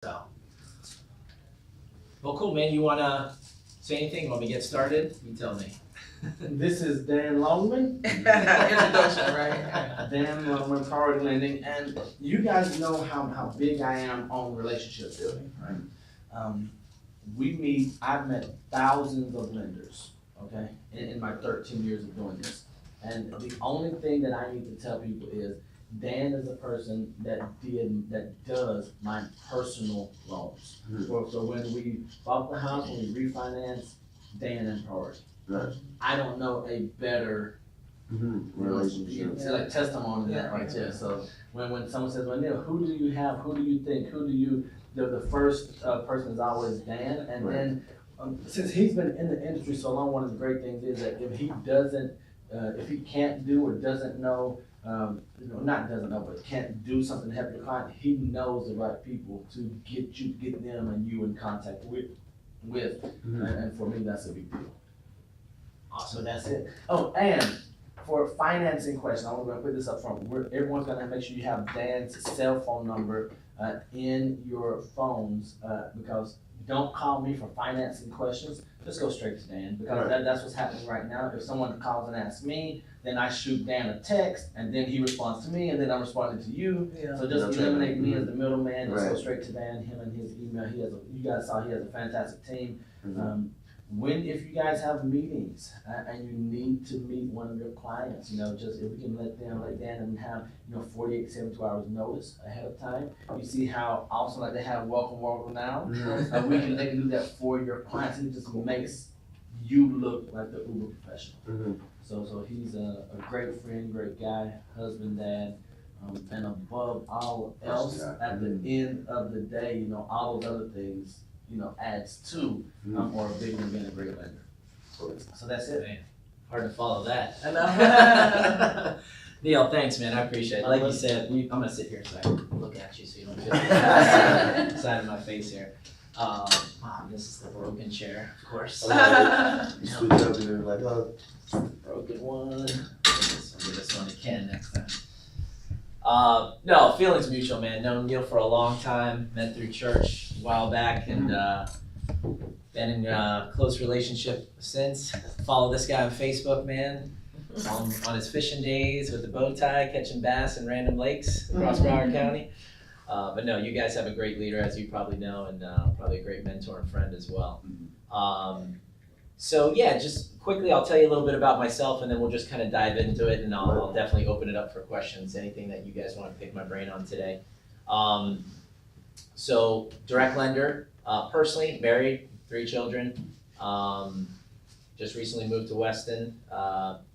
So, well, cool, man. You wanna say anything? Want me to get started? You tell me. This is Dan Longman. Introduction, right? Dan Longman of Priority Lending, and you guys know how big I am on relationship building, right? I've met thousands of lenders, okay, in my 13 years of doing this. And the only thing that I need to tell people is Dan is a person that does my personal loans. So when we bought the house, when we refinanced, Dan and Priority. Right. I don't know a better Relationship. it's like testimony to that right there. So when someone says, well, Neil, who do you have? Who do you think? The first person is always Dan. And Right. then since he's been in the industry so long, one of the great things is that if he doesn't, if he can't do or doesn't know, not doesn't know, but can't do something to help your client, he knows the right people to get them and you in contact with. And for me, that's a big deal. Awesome, that's it. Oh, and for financing question, I'm gonna put this up front. Everyone's gonna make sure you have Dan's cell phone number in your phones, because don't call me for financing questions. Just go straight to Dan, because that's what's happening right now. If someone calls and asks me, then I shoot Dan a text, and then he responds to me, and then I'm responding to you. Yeah. So just eliminate me as the middleman. Just go Right. straight to Dan, him and his email. You guys saw he has a fantastic team. If you guys have meetings and you need to meet one of your clients, just if we can let Dan and have 48 to 72 hours notice ahead of time. You see how awesome, like they have welcome now. They can do that for your clients. It just makes you look like the uber professional. So he's a great friend, great guy, husband, dad, and above all else, at the end of the day, all those other things, adds to or bigger than being a great lender. So that's it. Man, hard to follow that. I know. Neil, thanks, man. I appreciate it. Like you said, I'm gonna sit here so I can look at you so you don't feel the side of my face here. Wow, this is the broken chair, of course. You switch up and they're like, oh. Broken one. I'll give this one to Ken next time. No, feelings mutual, man. Known Neil for a long time. Met through church a while back, and been in a close relationship since. Follow this guy on Facebook, man. On his fishing days with the bow tie, catching bass in random lakes across Broward County. But no, you guys have a great leader, as you probably know, and probably a great mentor and friend as well. So yeah, just quickly, I'll tell you a little bit about myself, and then we'll just kind of dive into it, and I'll definitely open it up for questions, anything that you guys want to pick my brain on today. So direct lender, personally married, 3 children, just recently moved to Weston,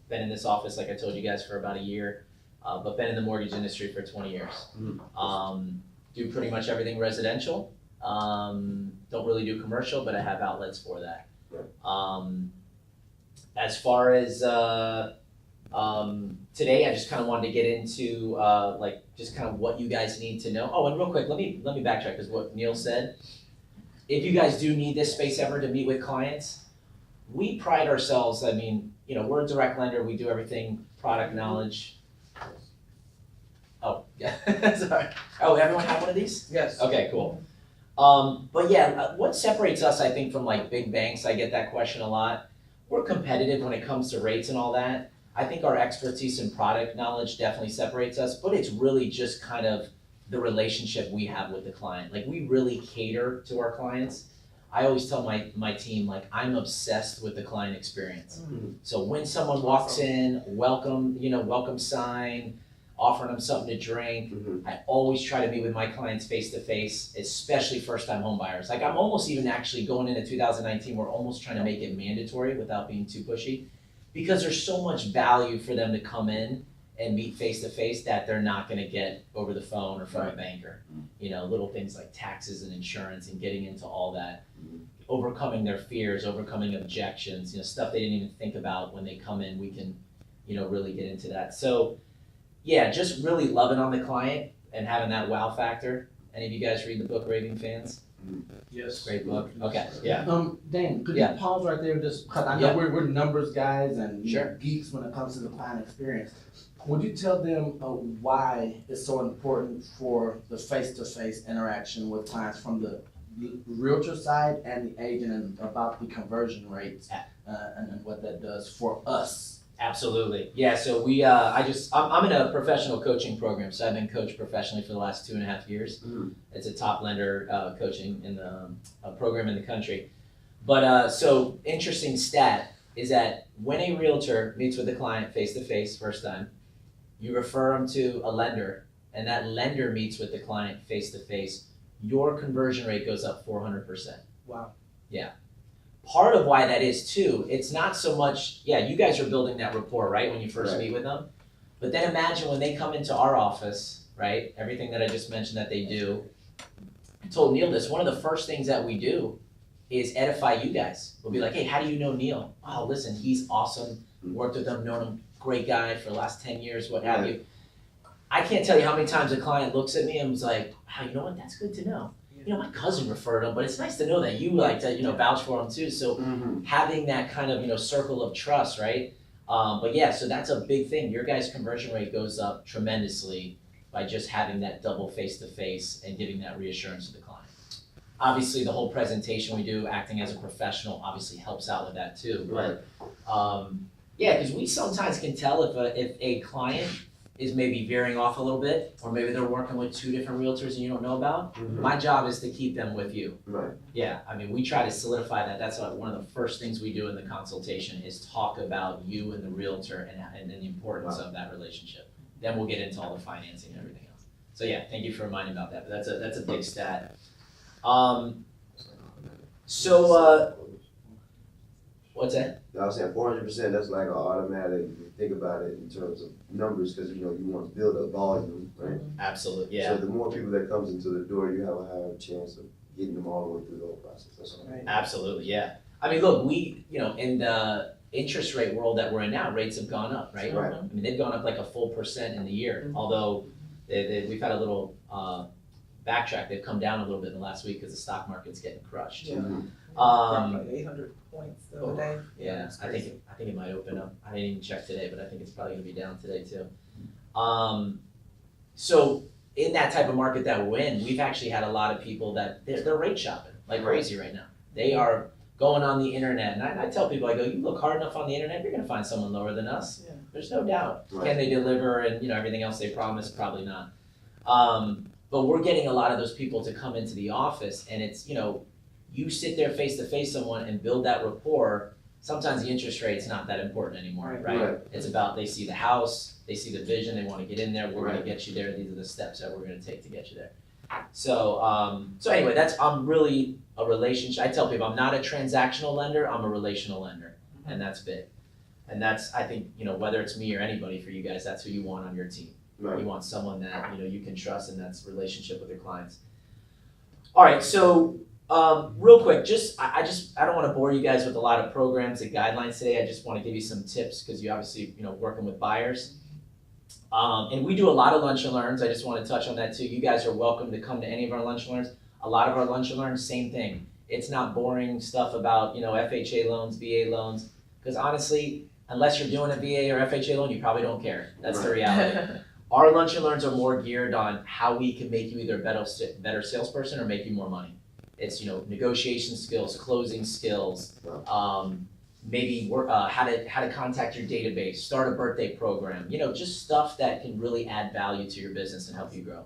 been in this office, like I told you guys, for about a year, but been in the mortgage industry for 20 years. Do pretty much everything residential, don't really do commercial, but I have outlets for that. As far as today, I just kind of wanted to get into just kind of what you guys need to know. Oh, and real quick, let me backtrack, because what Neil said. If you guys do need this space ever to meet with clients, we pride ourselves. I mean, we're a direct lender. We do everything product knowledge. Oh, yeah. Sorry. Oh, everyone have one of these? Yes. Okay, cool. But yeah, what separates us, I think, from like big banks, I get that question a lot. We're competitive when it comes to rates and all that. I think our expertise and product knowledge definitely separates us, but it's really just kind of the relationship we have with the client. Like, we really cater to our clients. I always tell my team, like, I'm obsessed with the client experience. So when someone walks in, welcome sign, offering them something to drink. I always try to be with my clients face to face, especially first time home buyers. Like, I'm almost even actually going into 2019, we're almost trying to make it mandatory without being too pushy, because there's so much value for them to come in and meet face to face that they're not going to get over the phone or from a banker. Little things like taxes and insurance and getting into all that, overcoming their fears, overcoming objections, stuff they didn't even think about when they come in. We can, really get into that. So yeah, just really loving on the client and having that wow factor, Any of you guys read the book Raving Fans? Yes. Great book. Okay, yeah. Dan, could Yeah. you pause right there just, cause I know Yeah. we're numbers guys and Sure. geeks when it comes to the client experience. Would you tell them why it's so important for the face-to-face interaction with clients from the realtor side and the agent and about the conversion rates and what that does for us? Absolutely. Yeah, so I'm in a professional coaching program, so I've been coached professionally for the last 2.5 years. It's a top lender coaching in the program in the country. But so interesting stat is that when a realtor meets with a client face-to-face first time, you refer them to a lender, and that lender meets with the client face-to-face, your conversion rate goes up 400%. Wow. Yeah. Part of why that is too, it's not so much, you guys are building that rapport, right, when you first meet with them. But then imagine when they come into our office, right, everything that I just mentioned that they do. I told Neil this, one of the first things that we do is edify you guys. We'll be like, hey, how do you know Neil? Oh, listen, he's awesome. Worked with him, known him, great guy for the last 10 years, what have you. I can't tell you how many times a client looks at me and was like, wow, you know what, that's good to know. You know, my cousin referred him, but it's nice to know that you like to, vouch for him too. So having that kind of, circle of trust, right? But yeah, so that's a big thing. Your guys' conversion rate goes up tremendously by just having that double face-to-face and giving that reassurance to the client. Obviously, the whole presentation we do, acting as a professional, obviously helps out with that too. But yeah, because we sometimes can tell if a client is maybe veering off a little bit, or maybe they're working with 2 different realtors and you don't know about. My job is to keep them with you. Right. Yeah, I mean, we try to solidify that. That's one of the first things we do in the consultation is talk about you and the realtor and the importance of that relationship. Then we'll get into all the financing and everything else. So yeah, thank you for reminding about that. But that's a big stat. What's that? I was saying 400%, that's like an automatic, if you think about it in terms of numbers, because you want to build a volume, right? Absolutely, yeah. So the more people that comes into the door, you have a higher chance of getting them all the way through the whole process, that's all. Right. Absolutely, yeah. I mean, look, in the interest rate world that we're in now, rates have gone up, right? Right. I mean, they've gone up like a full % in the year, although we've had a little backtrack. They've come down a little bit in the last week because the stock market's getting crushed. Yeah. Um, Like 800 points the other day. Yeah, It's I crazy. think it might open up. I didn't even check today, but I think it's probably gonna be down today too. So in that type of market that we're in, we've actually had a lot of people that they're rate shopping like crazy right now. They are going on the internet, and I tell people, I go, you look hard enough on the internet, you're gonna find someone lower than us. Yeah. There's no doubt. Right. Can they deliver and everything else they promise? Probably not. But we're getting a lot of those people to come into the office, and it's you sit there face to face someone and build that rapport. Sometimes the interest rate's not that important anymore, right? It's about they see the house, they see the vision, they want to get in there. We're going to get you there. These are the steps that we're going to take to get you there. So anyway, I'm really a relationship. I tell people I'm not a transactional lender. I'm a relational lender, and that's big. And that's, I think, whether it's me or anybody for you guys, that's who you want on your team. Right. You want someone that you can trust, and that's relationship with your clients. All right, so real quick, I don't want to bore you guys with a lot of programs and guidelines today. I just want to give you some tips because you obviously working with buyers. And we do a lot of lunch and learns. I just want to touch on that too. You guys are welcome to come to any of our lunch and learns. A lot of our lunch and learns, same thing. It's not boring stuff about FHA loans, VA loans, because honestly, unless you're doing a VA or FHA loan, you probably don't care. That's the reality. Our lunch and learns are more geared on how we can make you either a better salesperson or make you more money. It's negotiation skills, closing skills, maybe how to contact your database, start a birthday program. Just stuff that can really add value to your business and help you grow.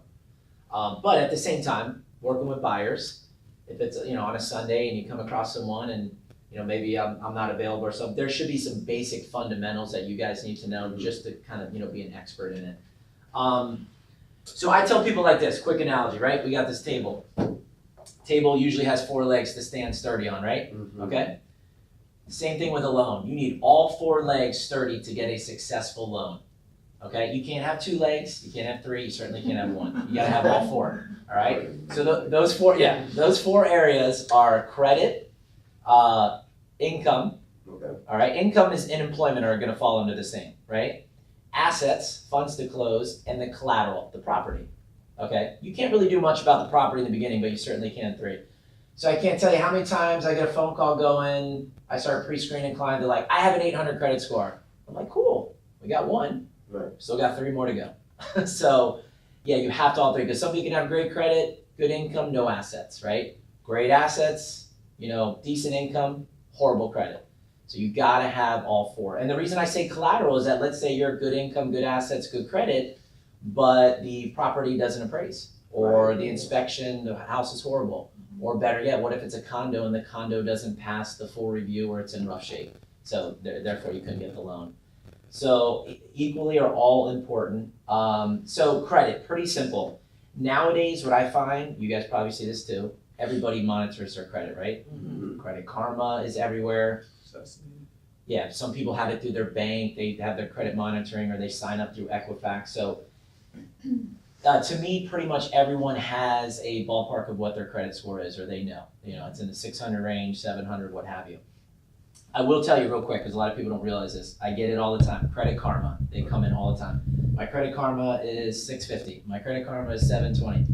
But at the same time, working with buyers, if it's on a Sunday and you come across someone and maybe I'm not available or something, there should be some basic fundamentals that you guys need to know just to kind of be an expert in it. So I tell people like this, quick analogy, right? We got this table. Table usually has 4 legs to stand sturdy on, right? Okay? Same thing with a loan. You need all 4 legs sturdy to get a successful loan. Okay? You can't have 2 legs, you can't have 3, you certainly can't have 1. You gotta have all 4. All right? So those 4 areas are credit, income. Okay. All right? Income and employment are gonna fall under the same, right? Assets, funds to close, and the collateral, the property. okay? You can't really do much about the property in the beginning, but you certainly can 3. So I can't tell you how many times I get a phone call going, I start pre-screening clients, they're like, I have an 800 credit score. I'm like, cool, we got 1. Right. Still got 3 more to go. So yeah, you have to all 3, because some people can have great credit, good income, no assets, right? Great assets, decent income, horrible credit. So you gotta have all 4. And the reason I say collateral is that, let's say you're good income, good assets, good credit, but the property doesn't appraise, or the inspection, the house is horrible. Or better yet, what if it's a condo and the condo doesn't pass the full review, or it's in rough shape? So therefore you couldn't get the loan. So equally are all important. So credit, pretty simple. Nowadays, what I find, you guys probably see this too, everybody monitors their credit, right? Credit Karma is everywhere. Yeah, some people have it through their bank, they have their credit monitoring, or they sign up through Equifax. So to me, pretty much everyone has a ballpark of what their credit score is, or they know. It's in the 600 range, 700, what have you. I will tell you real quick, because a lot of people don't realize this. I get it all the time. Credit Karma, they come in all the time. My Credit Karma is 650. My Credit Karma is 720.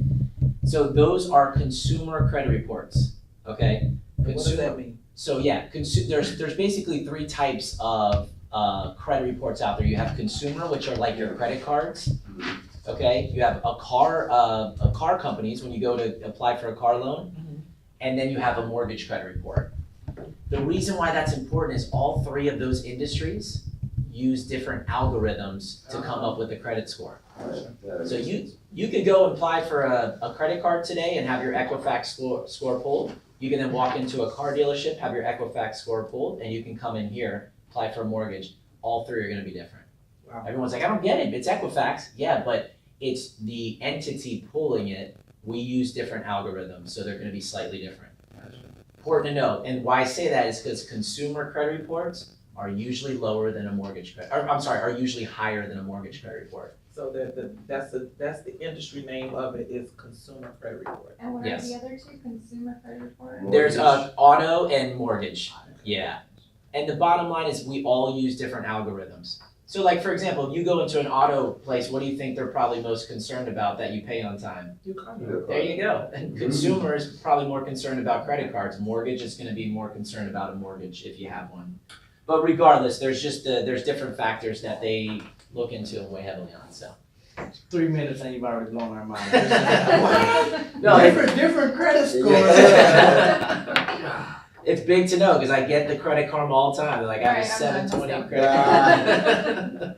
So those are consumer credit reports, okay? What does that mean? So yeah, there's basically 3 types of credit reports out there. You have consumer, which are like your credit cards. Okay, you have a car companies when you go to apply for a car loan, and then you have a mortgage credit report. The reason why that's important is all 3 of those industries use different algorithms to come up with a credit score. So you could go apply for a credit card today and have your Equifax score pulled. You can then walk into a car dealership, have your Equifax score pulled, and you can come in here, apply for a mortgage. All 3 are gonna be different. Wow. Everyone's like, I don't get it, it's Equifax. Yeah, but it's the entity pulling it. We use different algorithms, so they're gonna be slightly different. Important to know, and why I say that is because consumer credit reports are usually lower than a mortgage credit, are usually higher than a mortgage credit report. So that's the industry name of it, is consumer credit report. And what Yes. are the other 2? Consumer credit report? There's auto and mortgage, yeah. And the bottom line is we all use different algorithms. So like, for example, if you go into an auto place, what do you think they're probably most concerned about that you pay on time? You condo. There you go. And consumer is probably more concerned about credit cards. Mortgage is gonna be more concerned about a mortgage if you have one. But regardless, there's different factors that they look into and weigh heavily on, so. 3 minutes and you've already blown our mind. No, different credit scores. it's big to know, because I get the Credit Karma all the time. They're like, I have a Right, I'm 720 done, credit card.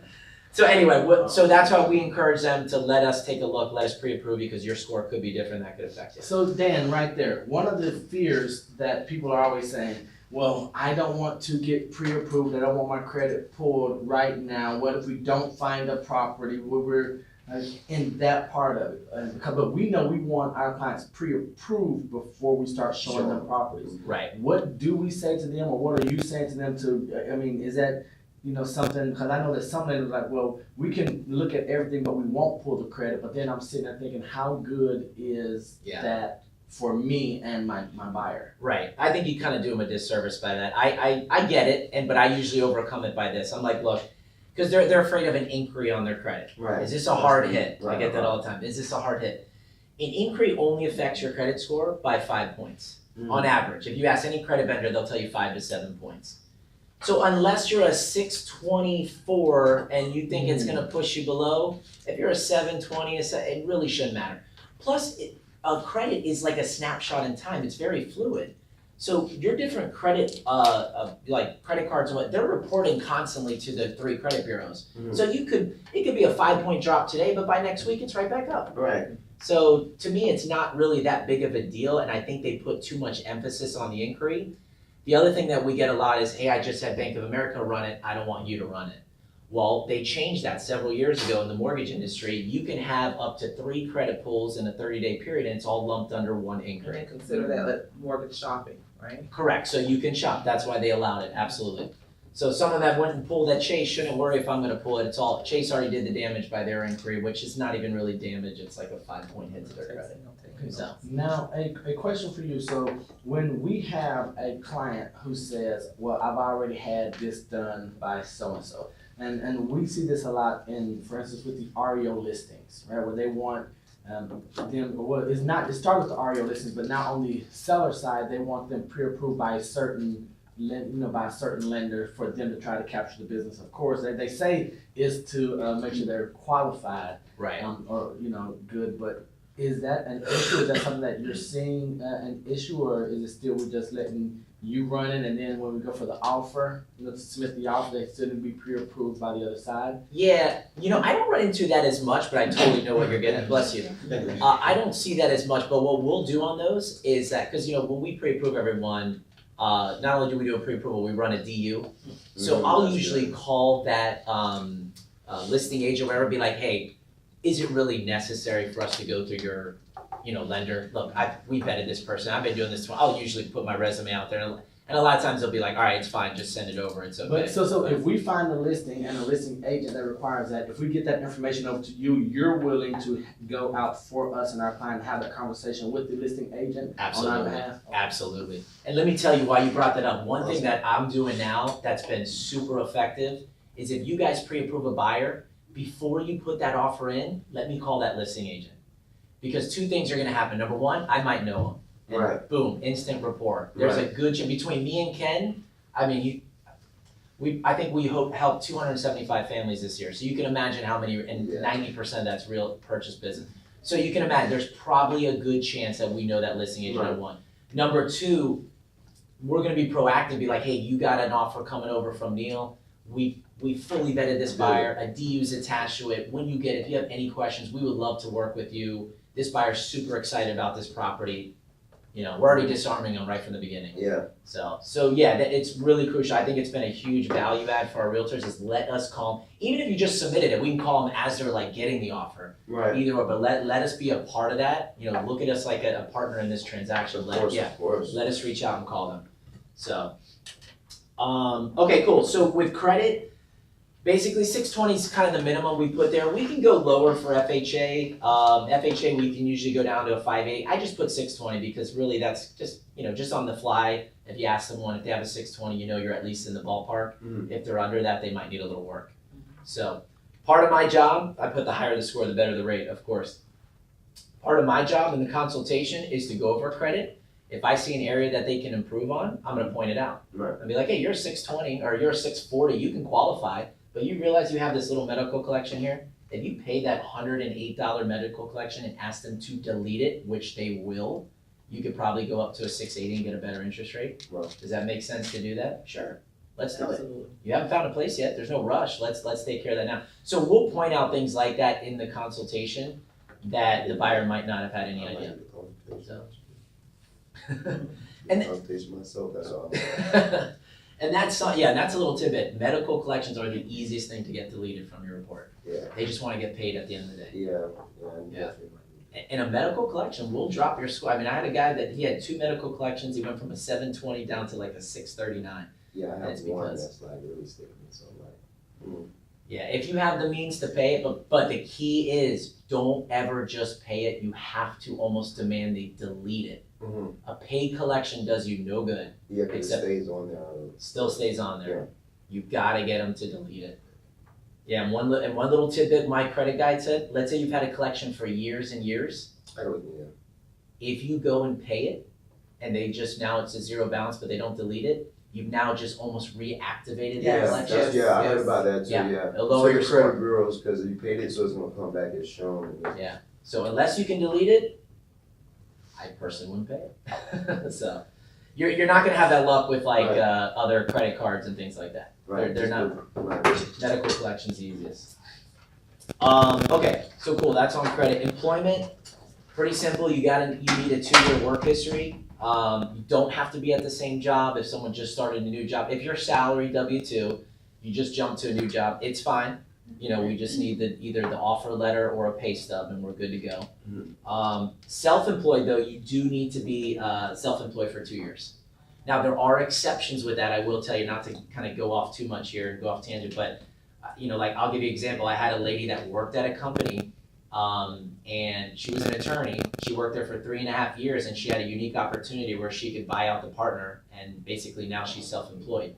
So anyway, so that's why we encourage them to let us take a look, let us pre-approve, because your score could be different, that could affect you. So Dan, right there, one of the fears that people are always saying, well, I don't want to get pre-approved, I don't want my credit pulled right now. What if we don't find a property? We're in that part of it. But we know we want our clients pre-approved before we start showing them properties. Right. What do we say to them, or what are you saying to them is that, something, because I know that some lenders are like, well, we can look at everything, but we won't pull the credit. But then I'm sitting there thinking, how good is that for me and my buyer? Right. I think you kind of do them a disservice by that. I get it, but I usually overcome it by this. I'm like, look, because they're afraid of an inquiry on their credit. Right. Is this a hard hit? Right. I get that all the time. Is this a hard hit? An inquiry only affects your credit score by 5 points on average. If you ask any credit vendor, they'll tell you 5 to 7 points. So unless you're a 624 and you think it's going to push you below, if you're a 720, it really shouldn't matter. Plus, a credit is like a snapshot in time. It's very fluid. So your different credit, like credit cards, they're reporting constantly to the 3 credit bureaus. So it could be a 5-point drop today, but by next week it's right back up. Right. So to me, it's not really that big of a deal, and I think they put too much emphasis on the inquiry. The other thing that we get a lot is, hey, I just had Bank of America run it, I don't want you to run it. Well, they changed that several years ago in the mortgage industry. You can have up to 3 credit pulls in a 30-day period, and it's all lumped under one inquiry. And consider that like mortgage shopping, right? Correct, so you can shop, that's why they allowed it, absolutely. So someone that went and pulled at Chase shouldn't worry if I'm gonna pull it, Chase already did the damage by their inquiry, which is not even really damage, it's like a 5-point hit to their credit. So. Now, a question for you. So when we have a client who says, well, I've already had this done by so-and-so, and we see this a lot in, for instance, with the REO listings, right, where they want It's not, it started with the REO listings, but now on the seller side, they want them pre-approved by a certain by a certain lender for them to try to capture the business. Of course, they say is to make sure they're qualified, Right. or, good, but is that an issue? Is that something that you're seeing, an issue, or is it still we're just letting you run it, and then when we go for the offer, to submit the offer, they still need to be pre-approved by the other side? Yeah, I don't run into that as much, but I totally know what you're getting, bless you. I don't see that as much, but what we'll do on those is that, because when we pre-approve everyone, not only do we do a pre-approval, we run a DU. So I'll usually call that listing agent, wherever, be like, hey, is it really necessary for us to go through your lender? Look, we vetted this person, I've been doing this, I'll usually put my resume out there, and a lot of times they'll be like, all right, it's fine, just send it over, it's okay. But so if we find a listing and a listing agent that requires that, if we get that information over to you, you're willing to go out for us and our client, have that conversation with the listing agent on our behalf? Absolutely. And let me tell you why you brought that up. One thing that I'm doing now that's been super effective is if you guys pre-approve a buyer, before you put that offer in, let me call that listing agent. Because two things are gonna happen. Number one, I might know him. And Right. boom, instant rapport. There's a good chance between me and Ken. I mean, I think we helped 275 families this year. So you can imagine how many, and 90% that's real purchase business. So you can imagine there's probably a good chance that we know that listing agent. Number one. Number two, we're gonna be proactive, be like, hey, you got an offer coming over from Neil. We fully vetted this buyer, a DU's attached to it. When you get it, if you have any questions, we would love to work with you. This buyer's super excited about this property. We're already disarming them right from the beginning. Yeah. So yeah, it's really crucial. I think it's been a huge value add for our realtors is let us call them. Even if you just submitted it, we can call them as they're like getting the offer. Right. Either or, but let us be a part of that. Look at us like a partner in this transaction. Of course. Let us reach out and call them. So, okay, cool. So with credit, basically 620 is kind of the minimum we put there. We can go lower for FHA. FHA we can usually go down to a 5.8. I just put 620 because really that's just, just on the fly. If you ask someone if they have a 620, you're at least in the ballpark. Mhm. If they're under that, they might need a little work. So part of my job, I put the higher the score, the better the rate, of course. Part of my job in the consultation is to go over credit. If I see an area that they can improve on, I'm gonna point it out. Right. I'll be like, hey, you're a 620 or you're a 640, you can qualify. But you realize you have this little medical collection here? If you pay that $108 medical collection and ask them to delete it, which they will, you could probably go up to a 680 and get a better interest rate. Right. Does that make sense to do that? Sure. Let's do it. Absolutely. You haven't found a place yet. There's no rush. Let's take care of that now. So we'll point out things like that in the consultation that the buyer might not have had any idea. So. And consultation myself, that's all. And that's a little tidbit. Medical collections are the easiest thing to get deleted from your report. Yeah. They just want to get paid at the end of the day. Yeah. In a medical collection, we'll drop your score. I mean, I had a guy that he had 2 medical collections. He went from a 720 down to like a 639. Yeah, I have That's one because- that's like really sticking, so like. Yeah, if you have the means to pay it, but the key is don't ever just pay it. You have to almost demand they delete it. Mm-hmm. A paid collection does you no good. Yeah, because it Except- stays on there. Still stays on there. You gotta get them to delete it. Yeah, and one little tidbit my credit guide said, let's say you've had a collection for years and years. I don't, yeah. If you go and pay it, and they just now it's a zero balance, but they don't delete it, you've now just almost reactivated that Yeah, collection. that's, I heard about that too, Yeah, yeah. it'll lower So your your credit score. bureaus, because you paid it, so it's gonna come back as shown. Yeah. So unless you can delete it, I personally wouldn't pay it. So you're not gonna have that luck with like Right. Other credit cards and things like that. Right. They're not. Right. Medical collection's the easiest. Okay, so cool, that's on credit. Employment, pretty simple, you need a 2-year work history. You don't have to be at the same job if someone just started a new job. If you're salary W-2, you just jump to a new job, it's fine. We just need either the offer letter or a pay stub and we're good to go. Mhm. Self-employed though, you do need to be self-employed for 2 years. Now, there are exceptions with that, I will tell you, not to kind of go off too much here and go off tangent, but like I'll give you an example. I had a lady that worked at a company and she was an attorney. She worked there for 3.5 years and she had a unique opportunity where she could buy out the partner and basically now she's self-employed.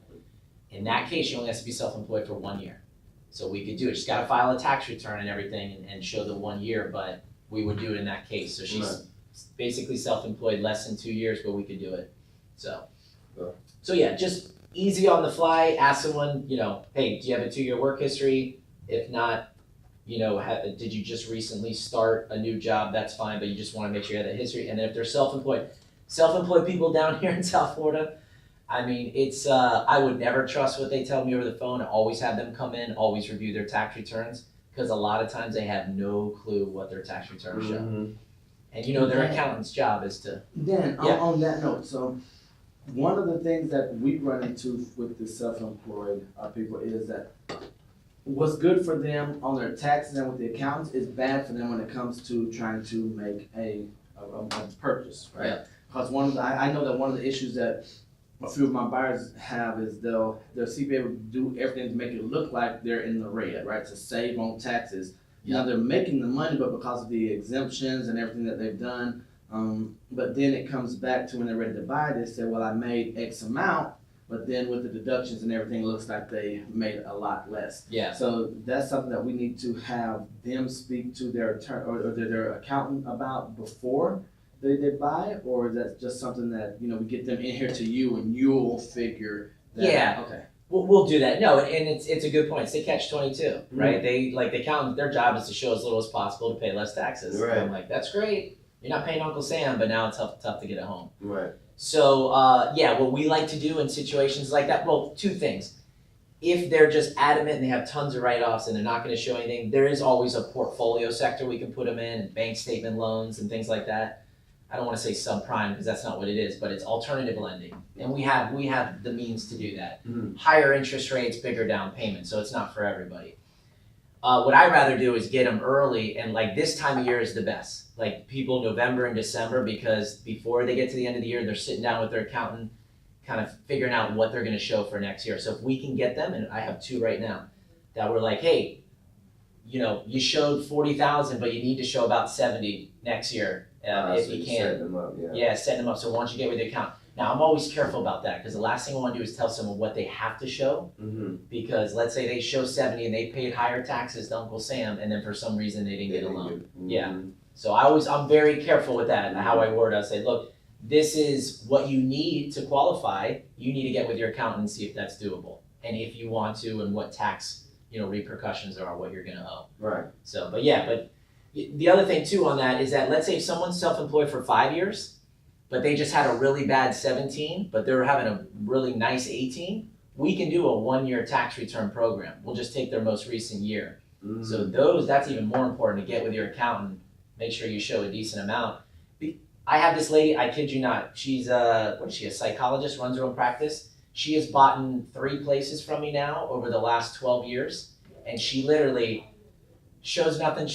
In that case, she only has to be self-employed for 1 year. So we could do it. She's got to file a tax return and everything and show the 1 year, but we would do it in that case. So she's Right. basically self-employed, less than 2 years, but we could do it. So, Yeah. so yeah, just easy on the fly. Ask someone, hey, do you have a 2-year work history? If not, did you just recently start a new job? That's fine, but you just want to make sure you have that history. And then if they're self-employed people down here in South Florida, I mean, it's I would never trust what they tell me over the phone. I always have them come in, always review their tax returns, because a lot of times they have no clue what their tax returns show. Mhm. And their accountant's job is to. Dan, Yeah. on that note, so one of the things that we run into with the self-employed people is that what's good for them on their taxes and with the accountants is bad for them when it comes to trying to make a purchase, right? Yeah. Because I know that one of the issues that a few of my buyers have is they'll CPA will do everything to make it look like they're in the red, right? To save on taxes. Now they're making the money, but because of the exemptions and everything that they've done, but then it comes back to when they're ready to buy, they say, well, I made X amount, but then with the deductions and everything, it looks like they made a lot less. Yeah. So that's something that we need to have them speak to their attorney or their accountant about before they buy, or is that just something that, we get them in here to you and you'll figure that Yeah. out? Okay. We'll do that. No, and it's a good point. It's a catch-22, right? They the accountant, their job is to show as little as possible to pay less taxes. Right. And I'm like, that's great. You're not paying Uncle Sam, but now it's tough to get it home. Right. So what we like to do in situations like that, well, 2 things. If they're just adamant and they have tons of write-offs and they're not going to show anything, there is always a portfolio sector we can put them in, bank statement loans and things like that. I don't want to say subprime because that's not what it is, but it's alternative lending, and we have the means to do that. Mhm. Higher interest rates, bigger down payment, so it's not for everybody. What I'd rather do is get them early, and like this time of year is the best. Like people November and December, because before they get to the end of the year, they're sitting down with their accountant, kind of figuring out what they're going to show for next year. So if we can get them, and I have 2 right now, that were like, hey, you showed 40,000, but you need to show about 70 next year. If So you set can. them up, yeah. Yeah, set them up. So once you get with the account. Now, I'm always careful about that because the last thing I want to do is tell someone what they have to show. Mm-hmm. Because let's say they show 70 and they paid higher taxes to Uncle Sam, and then for some reason they didn't get a loan. Yeah. So I'm very careful with that and how I word it. I say, look, this is what you need to qualify. You need to get with your accountant and see if that's doable. And if you want to, and what tax, repercussions there are, what you're gonna owe. Right. So, but the other thing too on that is that let's say if someone's self-employed for 5 years, but they just had a really bad 17, but they're having a really nice 18, we can do a 1-year tax return program. We'll just take their most recent year. Mm-hmm. So that's even more important to get with your accountant. Make sure you show a decent amount. I have this lady, I kid you not, she's a psychologist, runs her own practice. She has bought in 3 places from me now over the last 12 years, and she literally shows nothing,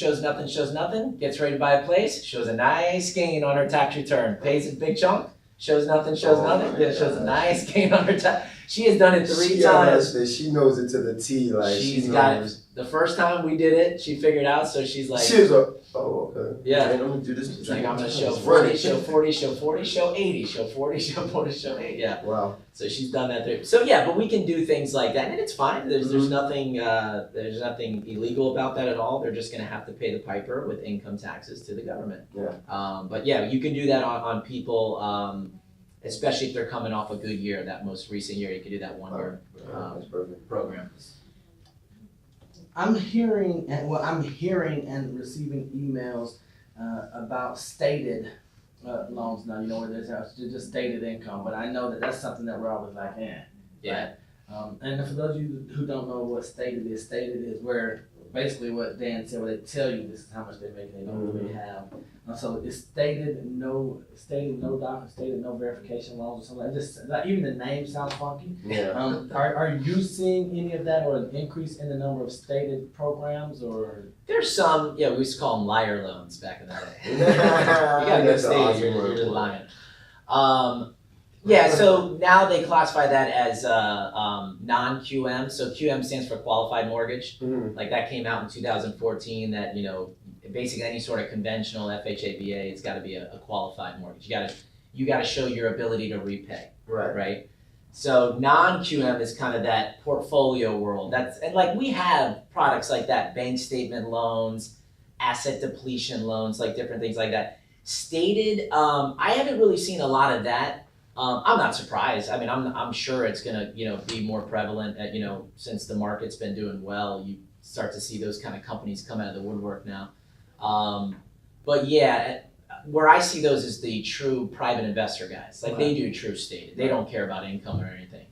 gets ready to buy a place, shows a nice gain on her tax return, pays a big chunk, shows nothing, then shows a nice gain on her tax. She has done it 3 times. She knows it to the T. Like She's got it. The first time we did it, she figured out, so she's like, she was like, oh, okay. Yeah. Man, I'm gonna do this. It's like, I'm gonna show 40, show 40, show 40, show 80, show 40, show 40, show 80. Yeah. Wow. So she's done that there. So yeah, but we can do things like that, and it's fine. There's nothing illegal about that at all. They're just gonna have to pay the piper with income taxes to the government. Yeah. But yeah, you can do that on people, especially if they're coming off a good year, that most recent year. You can do that 1 year That's perfect. program. I'm hearing and receiving emails about stated loans now, where there's just stated income, but I know that that's something that we're always like, Yeah. right? And for those of you who don't know what stated is where basically what Dan said, where they tell you this is how much they make and they don't really have. So it's stated no document, stated no verification loans or something. Just like, even the name sounds funky. Yeah. Are you seeing any of that, or an increase in the number of stated programs, or? There's some, we used to call them liar loans back in the day. You gotta go That's an state, awesome you're word just for it. lying. So now they classify that as non-QM. So QM stands for qualified mortgage. Mhm. Like that came out in 2014 that, basically any sort of conventional FHA, it's gotta be a qualified mortgage. You gotta show your ability to repay, Right. right? So non-QM is kind of that portfolio world. And like we have products like that, bank statement loans, asset depletion loans, like different things like that. Stated, I haven't really seen a lot of that. I'm not surprised. I mean, I'm sure it's gonna, be more prevalent at, since the market's been doing well, you start to see those kind of companies come out of the woodwork now. But yeah, where I see those is the true private investor guys. Like they do true stated. They don't care about income or anything.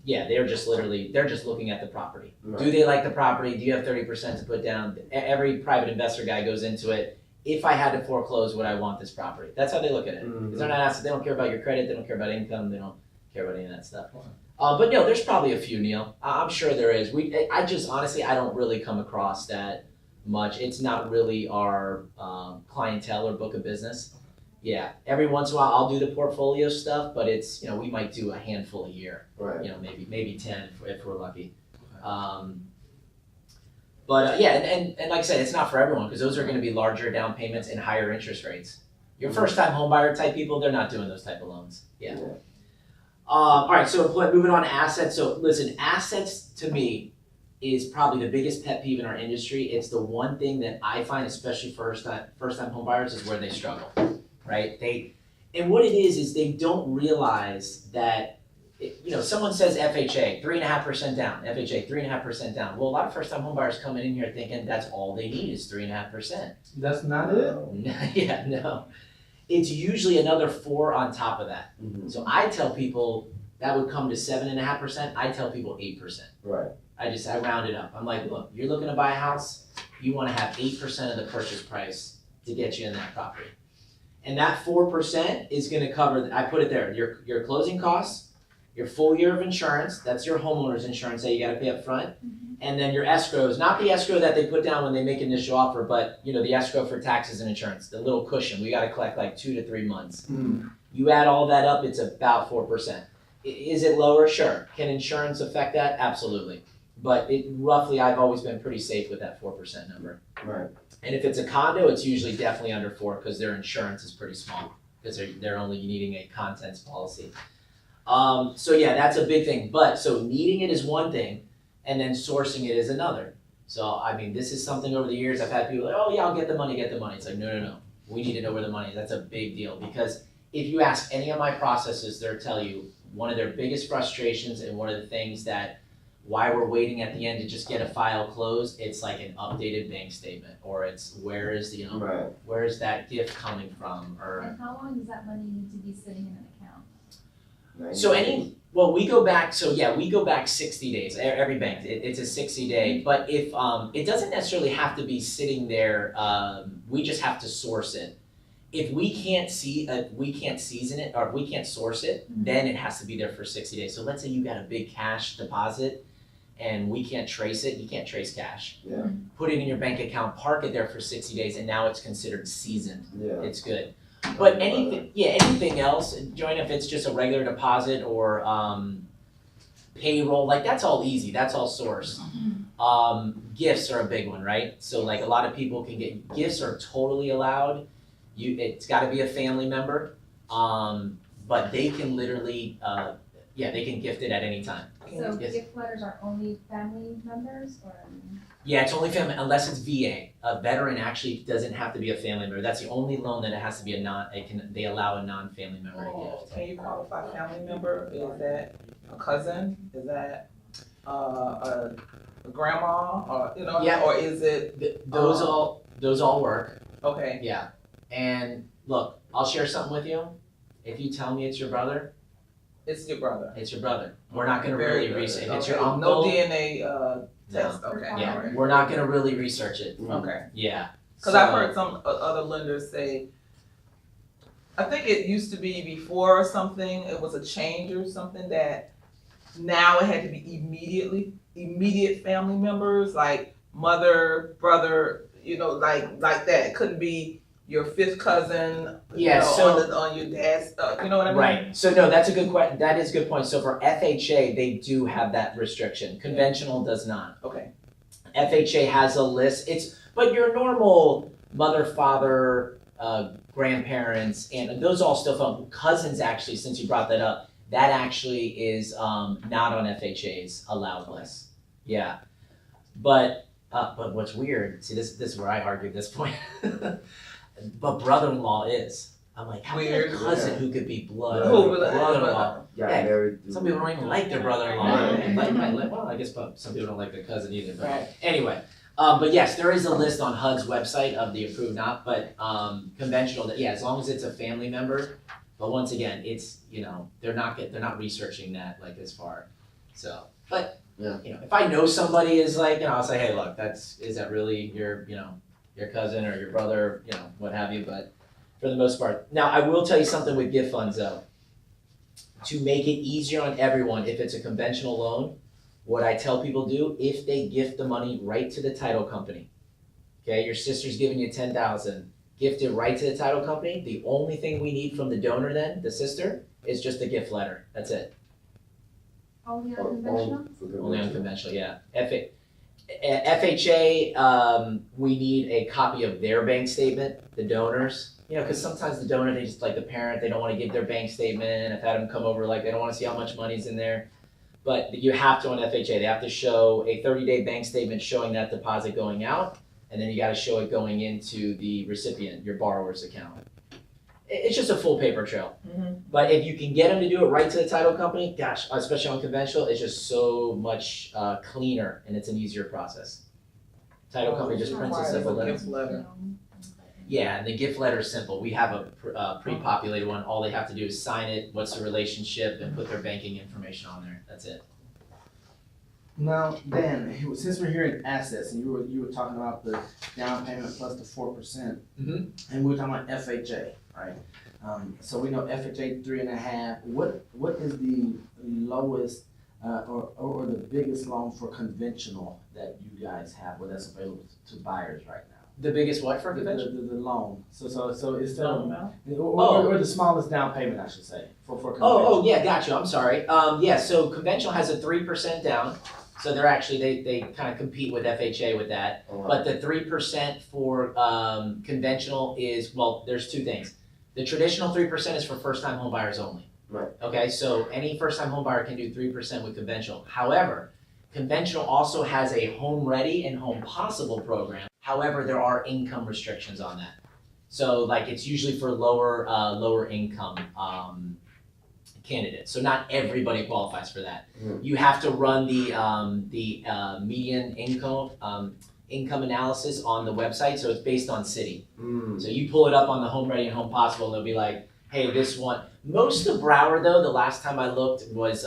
Yeah, they're just looking at the property. Right. Do they like the property? Do you have 30% to put down? Every private investor guy goes into it. If I had to foreclose, would I want this property? That's how they look at it. Because they're not asking, they don't care about your credit, they don't care about income, they don't care about any of that stuff. But no, there's probably a few, Neil. I'm sure there is. I just, honestly, I don't really come across that much. It's not really our clientele or book of business. Yeah, every once in a while I'll do the portfolio stuff, but it's, we might do a handful a year. Right. Maybe 10 if we're lucky. But yeah, and like I said, it's not for everyone because those are going to be larger down payments and higher interest rates. Your first time home buyer type people, they're not doing those type of loans. Yeah. All right, so moving on to assets. So listen, assets to me is probably the biggest pet peeve in our industry. It's the one thing that I find, especially first time home buyers, is where they struggle, right? And what it is they don't realize that, someone says FHA, 3.5% down, FHA, 3.5% down. Well, a lot of first time home buyers coming in here thinking that's all they need is 3.5%. That's not it? Yeah, no. It's usually another 4 on top of that. Mm-hmm. So I tell people that would come to 7.5%. I tell people 8%. Right. I round it up. I'm like, look, you're looking to buy a house, you want to have 8% of the purchase price to get you in that property. And that 4% is going to cover, I put it there, your closing costs, your full year of insurance, that's your homeowner's insurance that you got to pay up front, and then your escrows, not the escrow that they put down when they make initial offer, but the escrow for taxes and insurance, the little cushion, we got to collect like 2 to 3 months. You add all that up, it's about 4%. Is it lower? Sure. Can insurance affect that? Absolutely. But roughly, I've always been pretty safe with that 4% number. Right. And if it's a condo, it's usually definitely under 4 because their insurance is pretty small because they're only needing a contents policy. So yeah, that's a big thing. But so needing it is one thing, and then sourcing it is another. So I mean, this is something over the years I've had people like, oh yeah, I'll get the money. It's like, no. We need to know where the money is. That's a big deal because if you ask any of my processes, they'll tell you one of their biggest frustrations and one of the things that why we're waiting at the end to just get a file closed, it's like an updated bank statement, or it's where is the, Right. where is that gift coming from, or And how long does that money need to be sitting in an account? so we go back, 60 days, every bank, it's a 60-day, but if, it doesn't necessarily have to be sitting there, we just have to source it. If we can't season it, or if we can't source it, then it has to be there for 60 days. So let's say you got a big cash deposit and we can't trace it, you can't trace cash. Yeah. Put it in your bank account, park it there for 60 days, and now it's considered seasoned. Yeah. It's good. But anything else, Join, if it's just a regular deposit or payroll, like that's all easy, that's all sourced. Gifts are a big one, right? So like a lot of people can get, gifts are totally allowed. It's gotta be a family member, but they can literally, they can gift it at any time. So Yes. gift letters are only family members or? Yeah, it's only family, unless it's VA. A veteran actually doesn't have to be a family member. That's the only loan that it has to be they allow a non-family member to gift. Can you qualify family member? Is that a cousin? Is that a grandma? Or Yeah. or is it? Those all work. Okay. Yeah. And look, I'll share something with you. If you tell me it's your brother, It's your brother. it's your brother. We're not gonna Very really good. research. If it's Okay. your uncle, No DNA test. No. Okay. yeah, Alright. we're not gonna really research it. Okay. Yeah. Because I've heard some other lenders say, I think it used to be before or something, it was a change or something that now it had to be immediate family members, like mother, brother, like that. It couldn't be your fifth cousin, Yeah, so- on your dad's, you know what I mean? Right. So no, that's a good question. That is a good point. So for FHA, they do have that restriction. Conventional does not. Okay. FHA has a list. But your normal mother, father, grandparents, and those all still fall. Cousins, actually, since you brought that up, that actually is not on FHA's allowed list. Yeah. But But what's weird, see, this is where I argue at this point. But brother-in-law is. I'm like, how can a Weird. cousin who could be blood? Who would- Brother-in-law. Got Yeah, married. Some people don't even like their brother-in-law. Right. Well, I guess some people don't like their cousin either. But Right. anyway, but yes, there is a list on HUD's website of the approved not, but conventional. That as long as it's a family member. But once again, it's they're not researching that like as far. So, but Yeah. if I know somebody is like I'll say, hey, look, is that really your your cousin or your brother, what have you. But for the most part, now I will tell you something with gift funds though. To make it easier on everyone, if it's a conventional loan, what I tell people do, if they gift the money right to the title company, okay, your sister's giving you $10,000, gift it right to the title company. The only thing we need from the donor then, the sister, is just a gift letter. That's it. Only on conventional? Only on conventional, yeah. FHA, we need a copy of their bank statement, the donors. Because sometimes the donor, they just like the parent, they don't want to give their bank statement. I've had them come over, like they don't want to see how much money's in there. But you have to on FHA, they have to show a 30-day bank statement showing that deposit going out, and then you got to show it going into the recipient, your borrower's account. It's just a full paper trail. Mhm. But if you can get them to do it right to the title company, gosh, especially on conventional, it's just so much cleaner and it's an easier process. Title company just prints a Requires simple letter. gift letter. Yeah, and the gift letter is simple. We have a pre-populated one. All they have to do is sign it, what's the relationship, and put their banking information on there. That's it. Now, Dan, since we're here in assets, and you were talking about the down payment plus the 4%, Mhm. and we were talking about FHA, right? So we know FHA 3.5. What is the lowest or the biggest loan for conventional that you guys have, where that's available to buyers right now? The biggest what for The conventional? loan. So it's Loan amount? or the smallest down payment, I should say, for conventional. Oh, yeah, gotcha. I'm sorry. Yeah, so conventional has a 3% down. So they're actually, they kind of compete with FHA with that. But the 3% for conventional is, well, there's two things. The traditional 3% is for first-time home buyers only. Right. Okay, so any first-time home buyer can do 3% with conventional. However, conventional also has a home ready and home possible program. However, there are income restrictions on that. So like it's usually for lower income candidates. So not everybody qualifies for that. You have to run the median income analysis on the website. So it's based on city. So you pull it up on the Home Ready and Home Possible, and they'll be like, hey, this one. Most of Broward though, the last time I looked was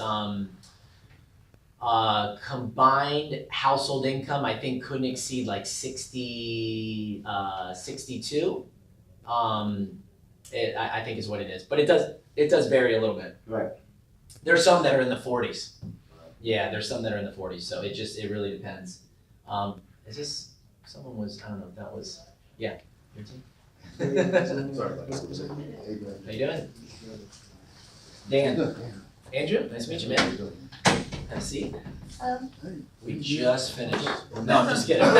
combined household income, I think couldn't exceed like 62. I think is what it is, but it does vary a little bit. Right. There's some that are in the 40s. Yeah, there's some that are in the 40s. So it really depends. Is this someone was, I don't know if that was, yeah. Your team? Sorry about that. How you doing? Dan. Andrew, nice to meet you, man. Have a seat. We just finished. No, I'm just kidding. How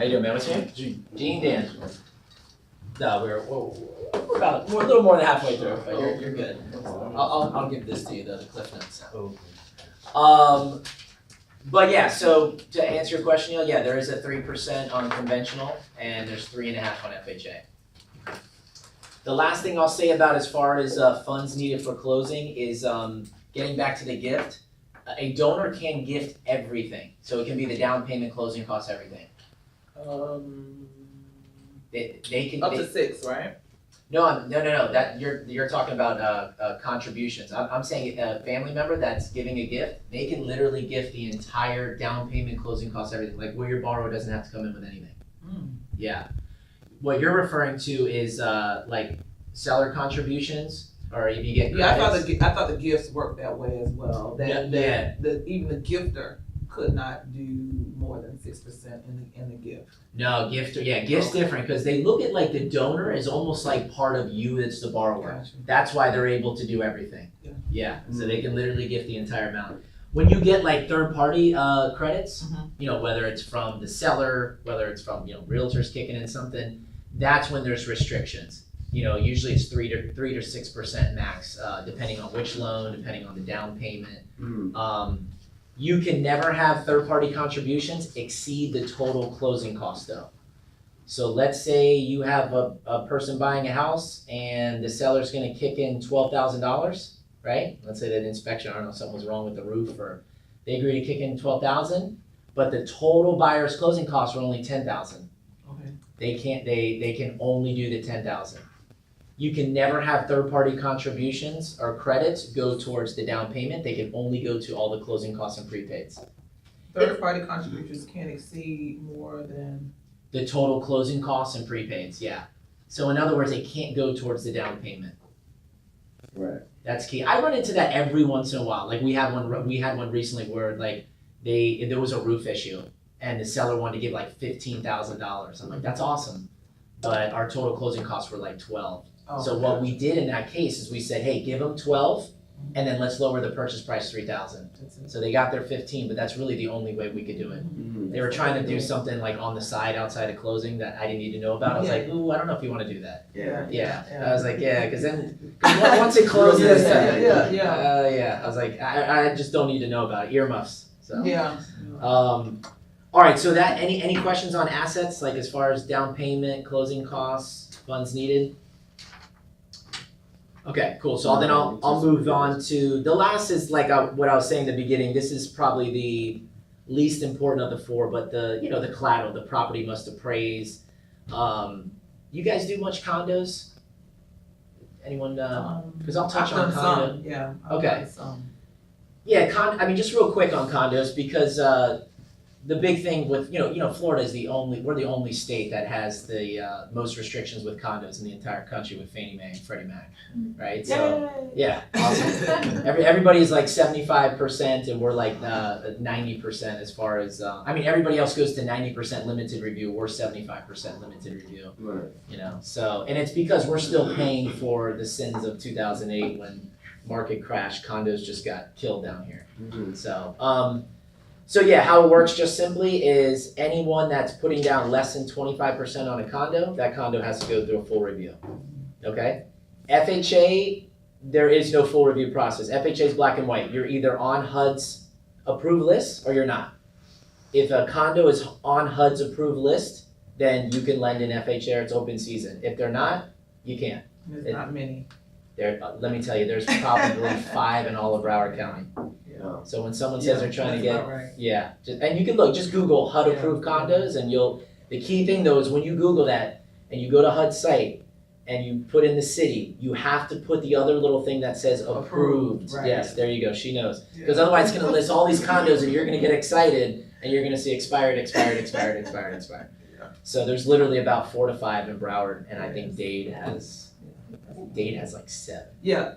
you doing, man? What's your name? Gene. Dan. No, we're a little more than halfway through, but you're good. I'll give this to you, the Cliff Notes. But yeah, so to answer your question, Neil, yeah, there is a 3% on conventional, and there's 3.5 on FHA. The last thing I'll say about as far as funds needed for closing is getting back to the gift. A donor can gift everything, so it can be the down payment, closing costs, everything. They can Up to 6, right? No. That you're talking about contributions. I'm saying a family member that's giving a gift, they can literally gift the entire down payment, closing costs, everything. Like where your borrower doesn't have to come in with anything. Yeah. What you're referring to is like seller contributions, or if you get Yeah, credits. I thought the gifts worked that way as well. That Yeah. even the gifter could not do more than 6% in the gift. No, gift's different because they look at like the donor as almost like part of you that's the borrower. Gotcha. That's why they're able to do everything. Yeah. So they can literally gift the entire amount. When you get like third party credits, whether it's from the seller, whether it's from realtors kicking in something, that's when there's restrictions. Usually it's 3 to 6% max, depending on which loan, depending on the down payment. You can never have third-party contributions exceed the total closing cost though. So let's say you have a person buying a house and the seller's gonna kick in $12,000, right? Let's say that inspection, I don't know, something was wrong with the roof, or they agree to kick in 12,000, but the total buyer's closing costs were only 10,000. Okay. They can only do the 10,000. You can never have third-party contributions or credits go towards the down payment. They can only go to all the closing costs and prepaids. Third-party contributions can't exceed more than. The total closing costs and prepaids, yeah. So in other words, they can't go towards the down payment. Right. That's key. I run into that every once in a while. Like we had one recently where like there was a roof issue and the seller wanted to give like $15,000. I'm like, that's awesome. But our total closing costs were like 12. Oh, So what we did in that case is we said, hey, give them 12 and then let's lower the purchase price 3,000. So they got their 15, but that's really the only way we could do it. Mm-hmm. They were trying to do something like on the side outside of closing that I didn't need to know about. I was like, ooh, I don't know if you want to do that. Yeah. I was like, yeah, because once it closes, Yeah. yeah. I was like, I just don't need to know about it. Earmuffs. So Yeah. all right. So that any questions on assets, like as far as down payment, closing costs, funds needed? Okay, cool. So then I'll move on to the last is like what I was saying in the beginning. This is probably the least important of the four, but the collateral, the property must appraise. You guys do much condos? Anyone? Because I'll touch on I've done condo. some, yeah. Okay. Some. Yeah, I mean, just real quick on condos because the big thing with Florida is we're the only state that has the most restrictions with condos in the entire country with Fannie Mae and Freddie Mac, right? So yeah, awesome. Everybody's like 75% and we're like 90% as far as I mean everybody else goes to 90% limited review. We're 75% limited review. Right. So and it's because we're still paying for the sins of 2008 when market crashed, condos just got killed down here. Mm-hmm. So yeah, how it works just simply is anyone that's putting down less than 25% on a condo, that condo has to go through a full review. Okay? FHA, there is no full review process. FHA is black and white. You're either on HUD's approved list or you're not. If a condo is on HUD's approved list, then you can lend in FHA or it's open season. If they're not, you can't. There's not many. Let me tell you, there's probably 5 in all of Broward County. Yeah. So when someone says they're trying to That's get, about right. yeah, and you can just Google HUD approved condos and the key thing though is when you Google that and you go to HUD's site and you put in the city, you have to put the other little thing that says approved. Right. Yes, there you go, she knows. Yeah. Because otherwise it's gonna list all these condos and you're gonna get excited and you're gonna see expired. Yeah. So there's literally about 4 to 5 in Broward and I think Dade has like 7. Yeah.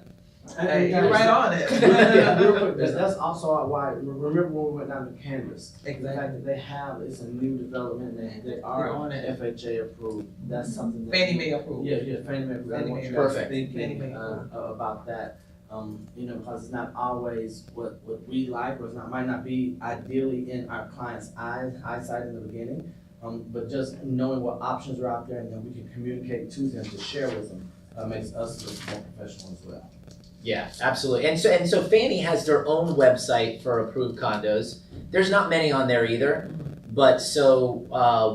And Hey, you're guys, right on it. Yeah, real quick, that's also why, remember when we went down to Canvas? The Exactly. fact that they have, it's a new development, they are They're on it. FHA approved, that's something that. Fannie Mae approved. Yeah, Fannie Mae approved, I Fannie want Mae you guys Perfect. Fannie thinking, Mae about that. Because it's not always what we like, or might not be ideally in our client's eyesight in the beginning. But just knowing what options are out there and then we can communicate to them to share with them, makes us look more professional as well. Yeah, absolutely. And so Fannie has their own website for approved condos. There's not many on there either. But so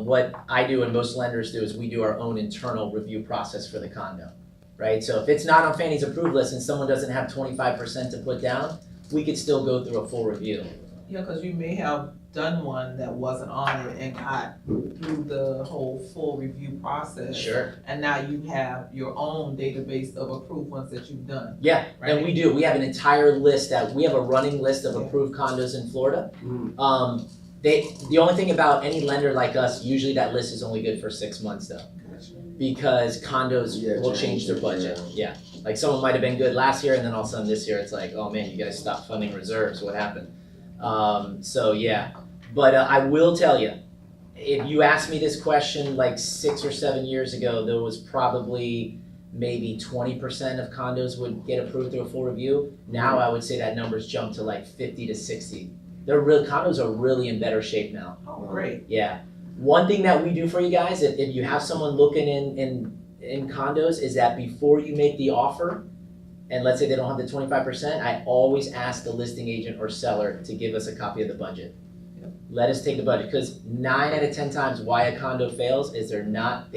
what I do and most lenders do is we do our own internal review process for the condo, right? So if it's not on Fannie's approved list and someone doesn't have 25% to put down, we could still go through a full review. Yeah, because you may have done one that wasn't on it and got through the whole full review process. Sure. And now you have your own database of approved ones that you've done. Yeah, Right. and we do. We have an entire list we have a running list of approved condos in Florida. Mm. The only thing about any lender like us, usually that list is only good for 6 months though. Because condos will change their budget. Yeah. Like someone might have been good last year and then all of a sudden this year it's like, oh man, you guys stopped funding reserves, what happened? So yeah, but I will tell you, if you asked me this question like 6 or 7 years ago, there was probably maybe 20% of condos would get approved through a full review. Now I would say that number's jumped to like 50 to 60. Condos are really in better shape now. Oh, great. Yeah. One thing that we do for you guys, if you have someone looking in condos, is that before you make the offer, and let's say they don't have the 25%, I always ask the listing agent or seller to give us a copy of the budget. Yep. Let us take the budget, because 9 out of 10 times why a condo fails is they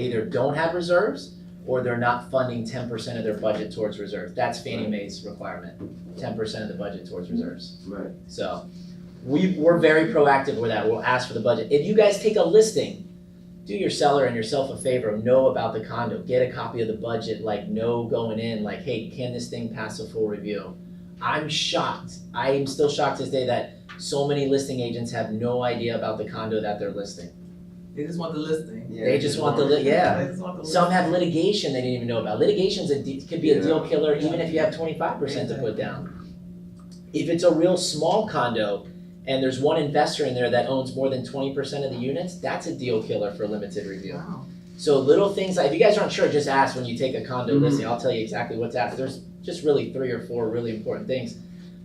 either don't have reserves or they're not funding 10% of their budget towards reserves. That's Fannie Mae's requirement, 10% of the budget towards reserves. Right. So we're very proactive with that. We'll ask for the budget. If you guys take a listing, do your seller and yourself a favor, know about the condo, get a copy of the budget, like know going in, like, hey, can this thing pass a full review? I'm shocked. I am still shocked to this day that so many listing agents have no idea about the condo that they're listing. They just want the listing. Yeah, They just want the, They yeah. just want the Some have listing. litigation they didn't even know about. Litigation's could be a deal killer even if you have 25% to put Exactly. down. If it's a real small condo and there's one investor in there that owns more than 20% of the units, that's a deal killer for limited review. Wow. So little things like, if you guys aren't sure, just ask when you take a condo Mhm. listing. I'll tell you exactly what to ask. There's just really 3 or 4 really important things.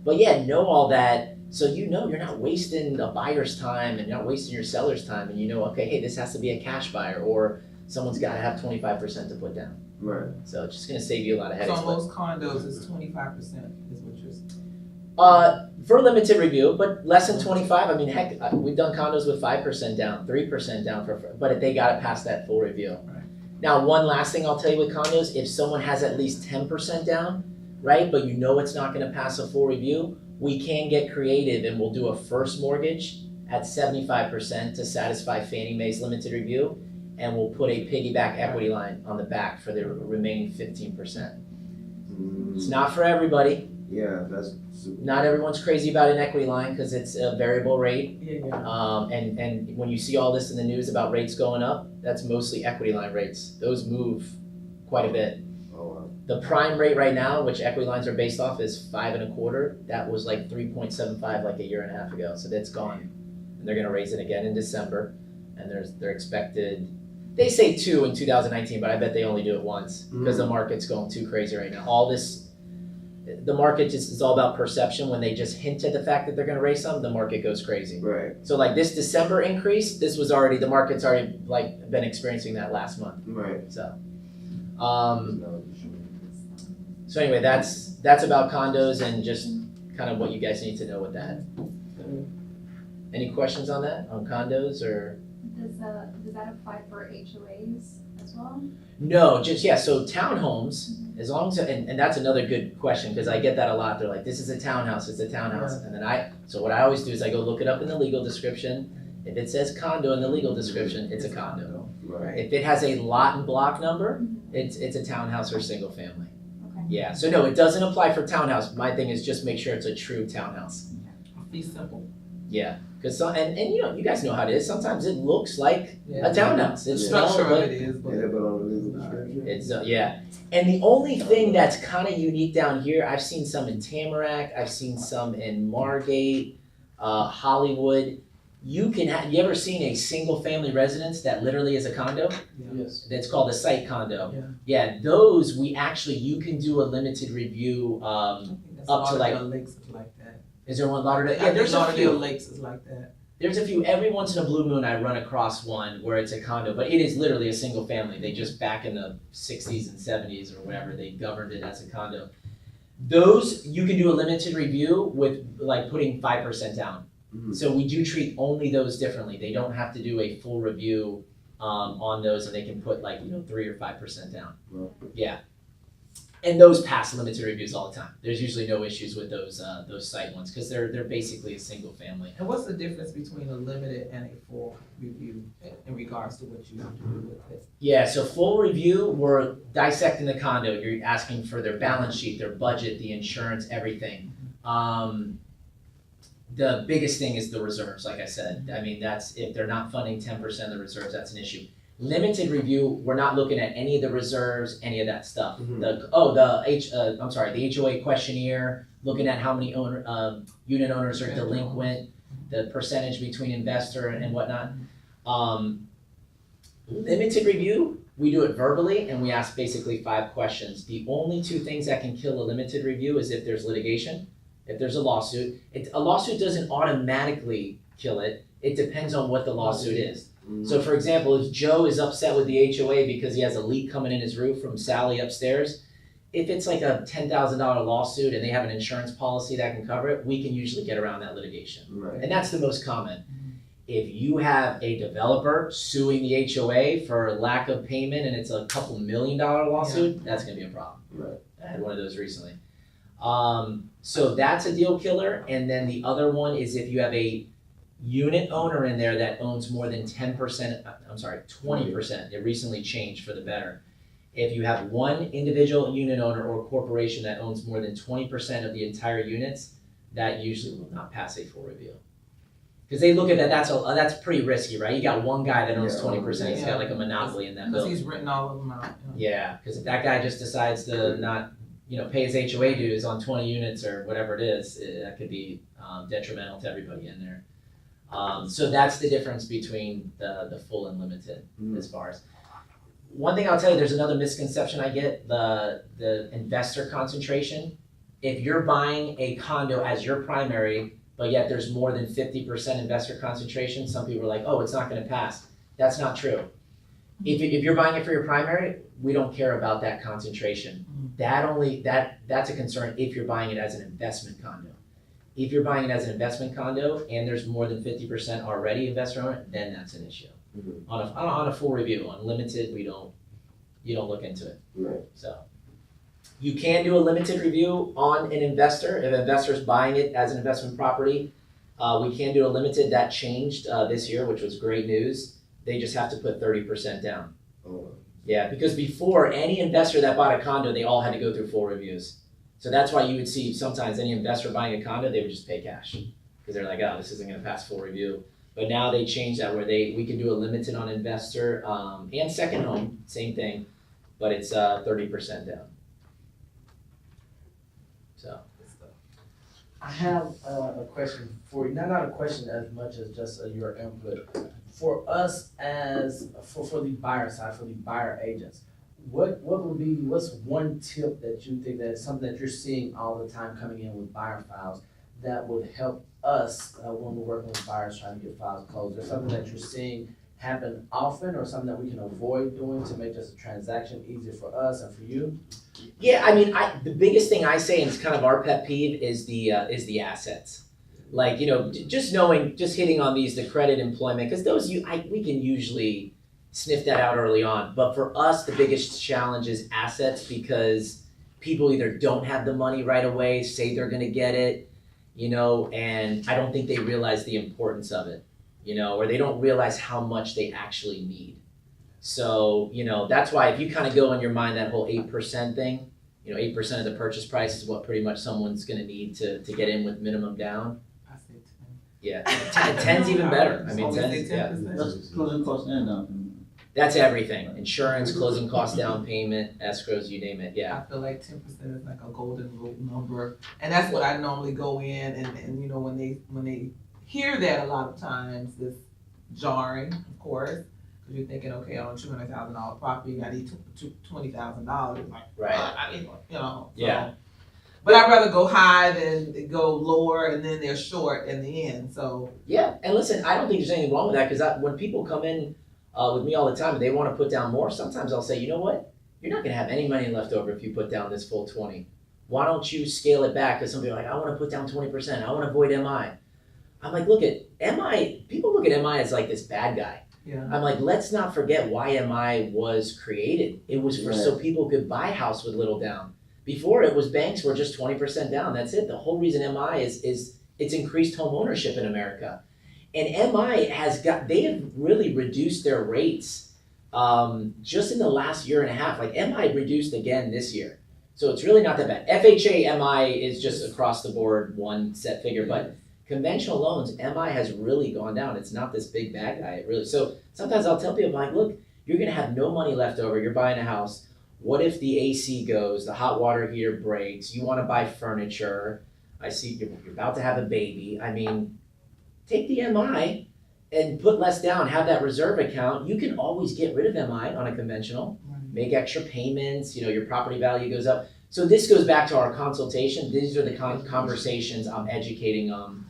But yeah, know all that so you know you're not wasting a buyer's time and you're not wasting your seller's time, and you know, okay, hey, this has to be a cash buyer or someone's got to have 25% to put down. Right. So it's just going to save you a lot of So headaches. on But, most condos, it's 25% is what you're saying. for limited review, but less than 25. I mean, heck, we've done condos with 5% down, 3% down, but they got to pass that full review. Right. Now, one last thing I'll tell you with condos, if someone has at least 10% down, right, but you know it's not going to pass a full review, we can get creative and we'll do a first mortgage at 75% to satisfy Fannie Mae's limited review, and we'll put a piggyback equity line on the back for the remaining 15%. It's not for everybody. Yeah, that's super. Not everyone's crazy about an equity line because it's a variable rate. Yeah. And when you see all this in the news about rates going up, that's mostly equity line rates. Those move quite a bit. Oh, wow. The prime rate right now, which equity lines are based off, is 5.25. That was like 3.75 like a year and a half ago. So that's gone, and they're going to raise it again in December. And they're expected. They say 2 in 2019, but I bet they only do it once because the market's going too crazy right now. The market just is all about perception. When they just hint at the fact that they're going to raise some, the market goes crazy. Right. So like this December increase, the market's already like been experiencing that last month. Right. So, No, so anyway, that's about condos and just kind of what you guys need to know with that. Any questions on that, on condos or? Does that apply for HOAs as well? No, so townhomes, as long as, and that's another good question, because I get that a lot. They're like, this is a townhouse, it's a townhouse. And then so what I always do is I go look it up in the legal description. If it says condo in the legal description, it's a condo. Right. If it has a lot and block number, it's a townhouse or single family. Okay. Yeah, so no, it doesn't apply for townhouse. My thing is just make sure it's a true townhouse. Be simple. Yeah, because and you know, you guys know how it is. Sometimes it looks like Yeah. a townhouse. It's small, Structure but of it is, but Yeah, but on the legal description. it's yeah. And the only thing that's kind of unique down here, I've seen some in Tamarack, I've seen some in Margate, Hollywood. You ever seen a single family residence that literally is a condo? Yes. That's called a site condo. Yeah. Yeah, those you can do a limited review. I think that's up to, like- Lauderdale Lakes is like that. Is there one Lauderdale? I Yeah, think there's a Lauderdale few. Lakes is like that. There's a few. Every once in a blue moon, I run across one where it's a condo, but it is literally a single family. They just back in the 60s and 70s or whatever, they governed it as a condo. Those you can do a limited review with like putting 5% down. Mhm. So we do treat only those differently. They don't have to do a full review on those, and they can put 3 or 5% down. Well. Yeah. And those pass limited reviews all the time. There's usually no issues with those site ones because they're basically a single family. And what's the difference between a limited and a full review in regards to what you have to do with it? Yeah, so full review, we're dissecting the condo. You're asking for their balance sheet, their budget, the insurance, everything. The biggest thing is the reserves, like I said. I mean, that's if they're not funding 10% of the reserves, that's an issue. Limited review, we're not looking at any of the reserves, any of that stuff. Mhm. The HOA questionnaire, looking at how many unit owners are delinquent, the percentage between investor and whatnot. Limited review, we do it verbally and we ask basically 5 questions. The only 2 things that can kill a limited review is if there's litigation, if there's a lawsuit. A lawsuit doesn't automatically kill it. It depends on what the lawsuit is. So for example, if Joe is upset with the HOA because he has a leak coming in his roof from Sally upstairs, if it's like a $10,000 lawsuit and they have an insurance policy that can cover it, we can usually get around that litigation. Right. And that's the most common. If you have a developer suing the HOA for lack of payment and it's a couple $1 million lawsuit, that's gonna be a problem. Right. I had one of those recently. So that's a deal killer. And then the other one is if you have a unit owner in there that owns more than 10%, I'm sorry, 20%. It recently changed for the better. If you have one individual unit owner or corporation that owns more than 20% of the entire units, that usually will not pass a full review. Because they look at that, that's pretty risky, right? You got one guy that owns 20%, he's got like a monopoly in that Because building. he's written all of them out. Yeah, because if that guy just decides to not, pay his HOA dues on 20 units or whatever it is, that could be detrimental to everybody in there. So that's the difference between the full and limited as far as. One thing I'll tell you, there's another misconception I get, the investor concentration. If you're buying a condo as your primary, but yet there's more than 50% investor concentration, some people are like, oh, it's not gonna pass. That's not true. If you're buying it for your primary, we don't care about that concentration. That's a concern if you're buying it as an investment condo. If you're buying it as an investment condo and there's more than 50% already investor owned, then that's an issue. On a full review. On limited, you don't look into it. Right. So you can do a limited review on an investor. If an investor is buying it as an investment property, we can do a limited. That changed this year, which was great news. They just have to put 30% down. Oh. Yeah, because before, any investor that bought a condo, they all had to go through full reviews. So that's why you would see sometimes any investor buying a condo, they would just pay cash. Because they're like, oh, this isn't gonna pass full review. But now they changed that where we can do a limited on investor and second home, same thing, but it's 30% down. So. I have a question for you, not a question as much as just your input. For us for the buyer side, for the buyer agents, what's one tip that you think that is something that you're seeing all the time coming in with buyer files that would help us when we're working with buyers trying to get files closed? Is there something that you're seeing happen often or something that we can avoid doing to make this a transaction easier for us and for you? Yeah, I mean, the biggest thing I say, and it's kind of our pet peeve, is the assets. Like, just hitting on the credit, employment, because those we can usually sniff that out early on. But for us, the biggest challenge is assets because people either don't have the money right away, say they're gonna get it, and I don't think they realize the importance of it, or they don't realize how much they actually need. So, that's why if you kind of go in your mind that whole 8% thing, 8% of the purchase price is what pretty much someone's gonna need to get in with minimum down. I say 10. Yeah, 10's even better. I mean, 10's, yeah. That's closing costs and down payment. That's everything. Insurance, closing costs, down payment, escrows, you name it, yeah. I feel like 10% is like a golden rule number, and that's what I normally go in. And when they hear that, a lot of times it's jarring, of course, because you're thinking, okay, on a $200,000 property, I need $20,000. Like, Right. So. Yeah. But I'd rather go high than go lower, and then they're short in the end. So. Yeah, and listen, I don't think there's anything wrong with that because when people come in with me all the time and they want to put down more, sometimes I'll say, you know what? You're not going to have any money left over if you put down this full 20. Why don't you scale it back? Because some people are like, I want to put down 20%. I want to avoid MI. I'm like, look at MI. People look at MI as like this bad guy. Yeah. I'm like, let's not forget why MI was created. It was so people could buy a house with little down. Before it was banks were just 20% down. That's it. The whole reason MI is it's increased home ownership in America. And MI they have really reduced their rates just in the last year and a half. Like MI reduced again this year. So it's really not that bad. FHA, MI is just across the board one set figure, but conventional loans, MI has really gone down. It's not this big bad guy. So sometimes I'll tell people, I'm like, look, you're gonna have no money left over. You're buying a house. What if the AC goes, the hot water heater breaks, you wanna buy furniture, I see you're about to have a baby. I mean, take the MI and put less down, have that reserve account. You can always get rid of MI on a conventional, make extra payments, your property value goes up. So this goes back to our consultation. These are the conversations I'm educating on.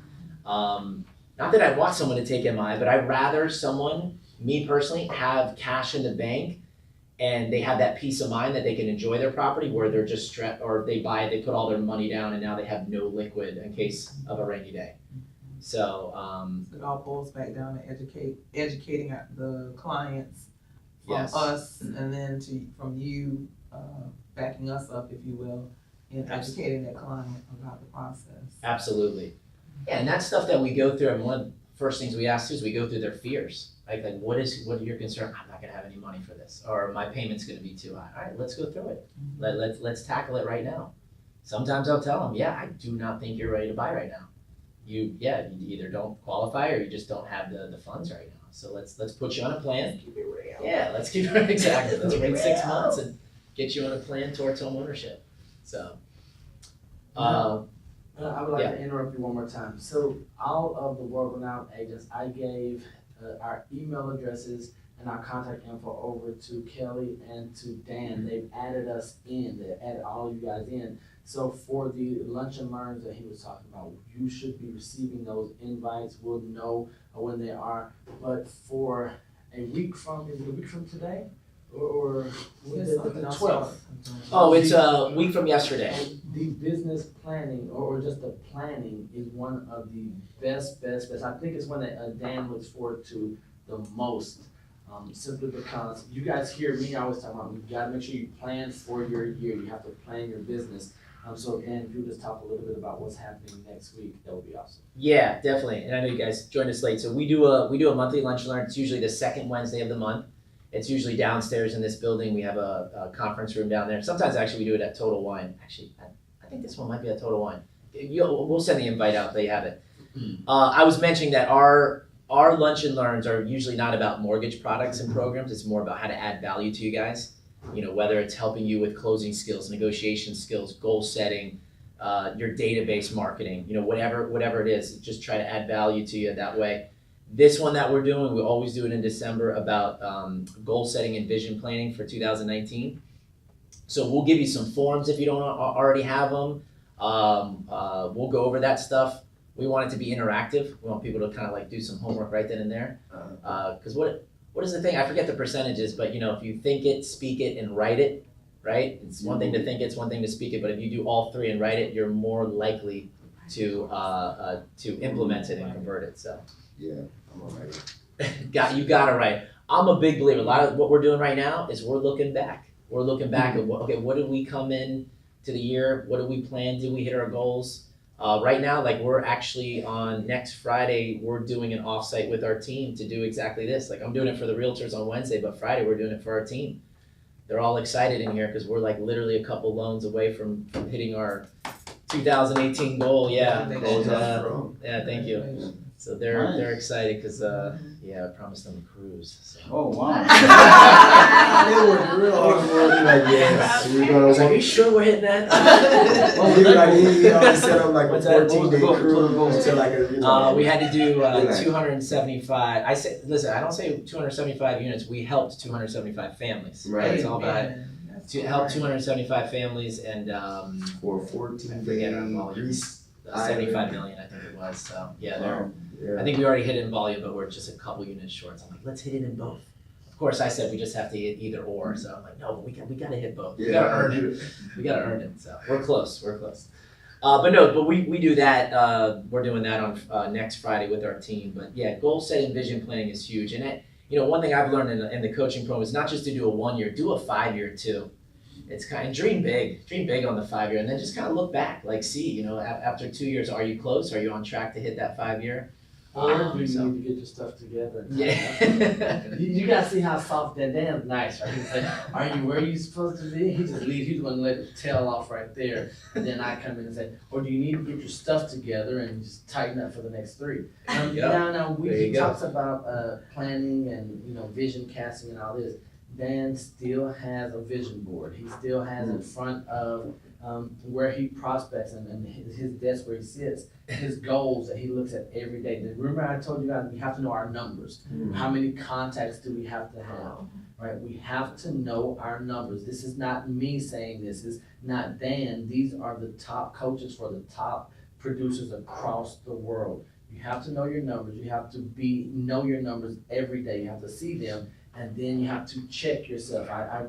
Not that I want someone to take MI, but I'd rather someone, me personally, have cash in the bank and they have that peace of mind that they can enjoy their property where they're just or they buy it, they put all their money down, and now they have no liquid in case of a rainy day. So, It all boils back down to educating the clients from Yes. us, and then from you, backing us up, if you will, in educating that client about the process. absolutely. Yeah, and that's stuff that we go through, and one of the first things we ask is we go through their fears. Like what are your concerns? I'm not gonna have any money for this, or my payment's gonna be too high. All right, let's go through it. Let's tackle it right now. Sometimes I'll tell them, yeah, I do not think you're ready to buy right now. You either don't qualify or you just don't have the funds right now. So let's put you on a plan. Keep it real. Yeah, let's keep it exactly. Let's wait 6 months and get you on a plan towards home ownership. So, I would like to interrupt you one more time. So all of the world-renowned agents, I gave our email addresses and our contact info over to Kelly and to Dan. They've added us in. They added all of you guys in. So for the lunch and learns that he was talking about, you should be receiving those invites. We'll know when they are. But for a week from, is it a week from today? Or the 12th? oh, it's a week from yesterday. The business planning or just the planning is one of the best. I think it's one that Dan looks forward to the most. Simply because you guys hear me always talk about, you gotta make sure you plan for your year. You have to plan your business. So Dan, if you just talk a little bit about what's happening next week, that would be awesome. Yeah, definitely. And I know you guys joined us late. So we do a monthly lunch and learn. It's usually the second Wednesday of the month. It's usually downstairs in this building. We have a conference room down there. Sometimes actually we do it at Total Wine. Actually, I think this one might be at Total Wine. We'll send the invite out. They have it. I was mentioning that our lunch and learns are usually not about mortgage products and programs. It's more about how to add value to you guys. You know, whether it's helping you with closing skills, negotiation skills, goal setting, your database marketing, you know, whatever it is, just try to add value to you that way. This one that we're doing, we always do it in December about goal setting and vision planning for 2019. So we'll give you some forms if you don't already have them. We'll go over that stuff. We want it to be interactive. We want people to kind of like do some homework right then and there. Because what is the thing? I forget the percentages, but you know, if you think it, speak it, and write it, right? It's one thing to think it, it's one thing to speak it, but if you do all three and write it, you're more likely to implement it and convert it. So Yeah, I'm all right. you got it right. I'm a big believer. A lot of what we're doing right now is we're looking back. We're looking back at what did we come in to the year? What did we plan? Did we hit our goals? Right now, like we're actually on next Friday, we're doing an offsite with our team to do exactly this. Like I'm doing it for the realtors on Wednesday, but Friday we're doing it for our team. They're all excited in here because we're like literally a couple loans away from hitting our 2018 goal. Yeah, yeah, thank you. So they're excited because I promised them a cruise. So. Oh, wow. They worked real hard for it. Like, yes, we're I was like, are gonna. you sure we're hitting that? He already set up like a 14-day cruise to like a. We had to do 275. Listen, I don't say 275 units. We helped 275 families. Right. It's all about to help 275 families and For I 14 forget days. our volume. 75 million, I think it was. So yeah, Wow. I think we already hit it in volume, but we're just a couple units short. So I'm like, let's hit it in both. Of course, I said we just have to hit either or. So I'm like, no, we got to hit both. We got to earn it. We got to earn it. So we're close. But we do that. We're doing that on next Friday with our team. But yeah, goal setting, vision planning is huge. And one thing I've learned in the coaching program is not just to do a 1 year, do a 5 year too. It's kind of dream big on the 5 year, and then just kind of look back, like see, after 2 years, are you close? Are you on track to hit that 5 year? Or do you need to get your stuff together? Yeah. You gotta see how soft that Dan's nice, right? He's like, are you where you supposed to be? He just leaves, he's gonna let the tail off right there. And then I come in and say, or do you need to get your stuff together and just tighten up for the next 3? Now, he talks about planning and, vision casting and all this. Dan still has a vision board. He still has in front of where he prospects and his desk where he sits, his goals that he looks at every day. Remember I told you guys we have to know our numbers. How many contacts do we have to have? Right? We have to know our numbers. This is not me saying this. Is not Dan. These are the top coaches for the top producers across the world. You have to know your numbers. You have to know your numbers every day. You have to see them. and then you have to check yourself. I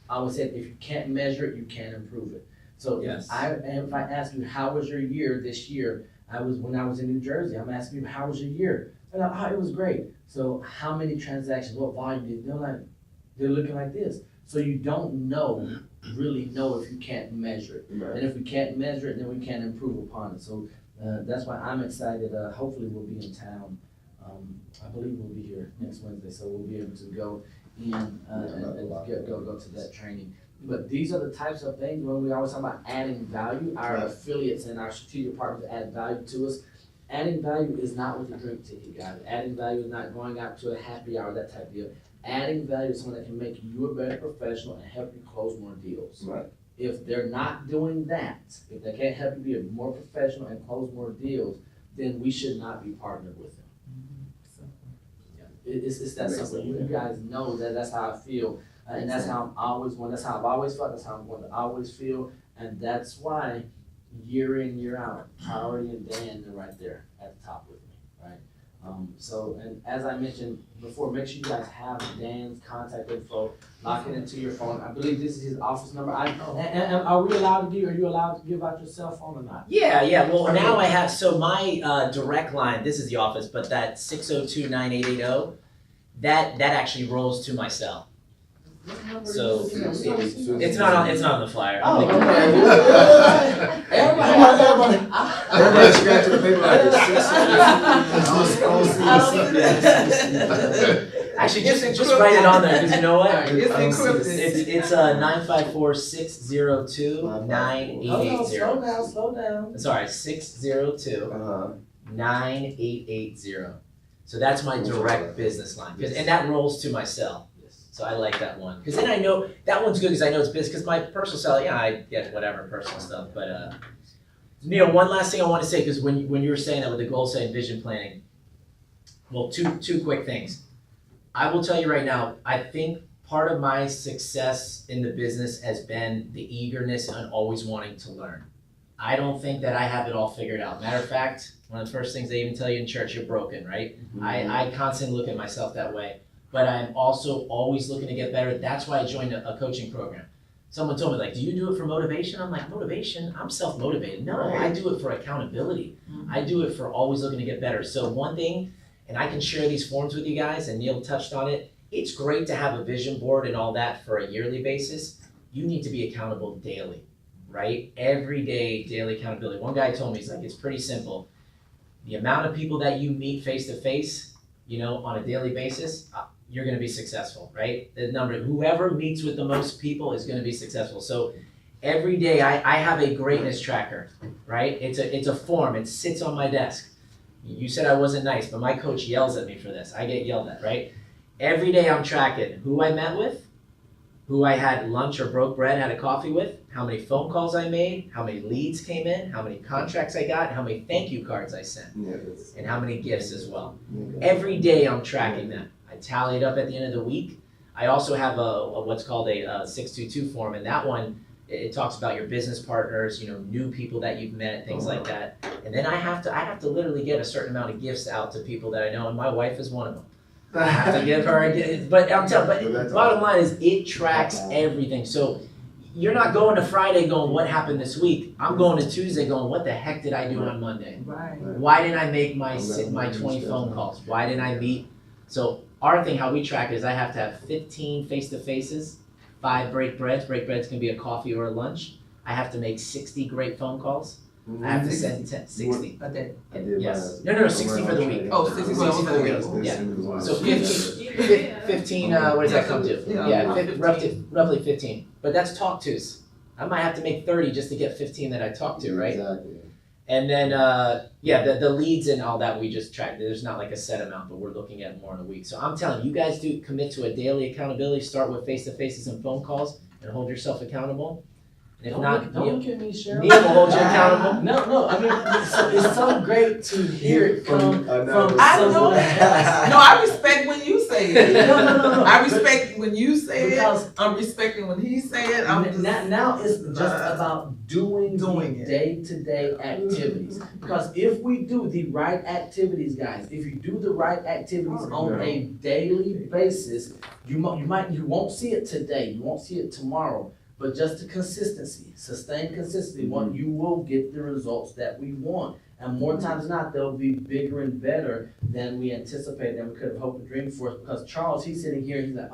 always said, if you can't measure it, you can't improve it. So Yes. if I ask you, how was your year this year? When I was in New Jersey, I'm asking you, how was your year? And it was great. So how many transactions, what volume did, they're looking like this. So you don't really know if you can't measure it. Right. And if we can't measure it, then we can't improve upon it. So that's why I'm excited. Hopefully we'll be in town. I believe we'll be here next Wednesday, so we'll be able to go in and go to that training. But these are the types of things when we always talk about adding value. Our affiliates and our strategic partners add value to us. Adding value is not with a drink ticket, guys. Adding value is not going out to a happy hour, that type of deal. Adding value is someone that can make you a better professional and help you close more deals. Right. If they're not doing that, if they can't help you be a more professional and close more deals, then we should not be partnered with them. It's that simple. You guys know that that's how I feel, and that's how that's how I've always felt. That's how I'm going to always feel, and that's why year in, year out, Priority and Dan are right there at the top with me, right? So, and as I mentioned before, make sure you guys have Dan's contact info, lock it into your phone. I believe this is his office number. And are you allowed to give out your cell phone or not? Yeah, well, now I have, so my direct line, this is the office, but that 602-9880, that actually rolls to my cell. So, it's not on the flyer. Oh, I'm thinking- okay. Everybody. Everybody scratch the paper like this. Actually, just write it on there, because you know what? It's encrypted. It's 954-602-9880. Slow down. Sorry, 602-9880. So that's my direct business line, and that rolls to my cell. So I like that one, because then I know, that one's good because I know it's business, because my personal cell, I get whatever personal stuff, but Neil, one last thing I want to say, because when you were saying that with the goal setting, vision planning, well, two quick things. I will tell you right now, I think part of my success in the business has been the eagerness and always wanting to learn. I don't think that I have it all figured out. Matter of fact, one of the first things they even tell you in church, you're broken, right? Mm-hmm. I constantly look at myself that way. But I'm also always looking to get better. That's why I joined a coaching program. Someone told me, like, do you do it for motivation? I'm like, motivation? I'm self-motivated. No, I do it for accountability. I do it for always looking to get better. So one thing, and I can share these forms with you guys, and Neil touched on it, it's great to have a vision board and all that for a yearly basis. You need to be accountable daily, right? Every day, daily accountability. One guy told me, he's like, it's pretty simple. The amount of people that you meet face-to-face, on a daily basis, you're going to be successful, right? The number, whoever meets with the most people is going to be successful. So every day I have a greatness tracker, right? It's a form. It sits on my desk. You said I wasn't nice, but my coach yells at me for this. I get yelled at, right? Every day I'm tracking who I met with, who I had lunch or broke bread, had a coffee with, how many phone calls I made, how many leads came in, how many contracts I got, how many thank you cards I sent, and how many gifts as well. Every day I'm tracking that. I tally it up at the end of the week. I also have a what's called a 622 form, and that one, it talks about your business partners, new people that you've met, things like that. And then I have to literally get a certain amount of gifts out to people that I know, and my wife is one of them. I have to give her a gift, but I'm telling. But bottom line is, it tracks everything. So you're not going to Friday going, what happened this week? I'm going to Tuesday going, what the heck did I do on Monday? Right. Why didn't I make my 20 phone calls? Why didn't I meet? So our thing, how we track it, is I have to have 15 face-to-faces, 5 break breads. Break breads can be a coffee or a lunch. I have to make 60 great phone calls. I have to send 60. A day. Yes. No, 60 for the week. Oh, 60 for the week. Yeah. So 15, what does that come to? Yeah, roughly 15. But that's talk tos. I might have to make 30 just to get 15 that I talk to, right? Exactly. And then, the leads and all that we just track. There's not like a set amount, but we're looking at more in a week. So I'm telling you, you guys do commit to a daily accountability. Start with face-to-faces and phone calls and hold yourself accountable. And if Don't Neil look at me, Cheryl. will hold you accountable. No. I mean, it's so great to hear it come from I know someone that. else. No, I respect when you say say it. No. I respect when you say Because- it. I'm respecting when he say it. I'm just Now it's just about doing it. day-to-day activities. Because if we do the right activities, guys, if you do the right activities on a daily basis, you won't see it today, you won't see it tomorrow, but just the consistency, sustained consistency, you will get the results that we want. And more times than not, they'll be bigger and better than we anticipated, than we could have hoped and dreamed for. Because Charles, he's sitting here, he's like,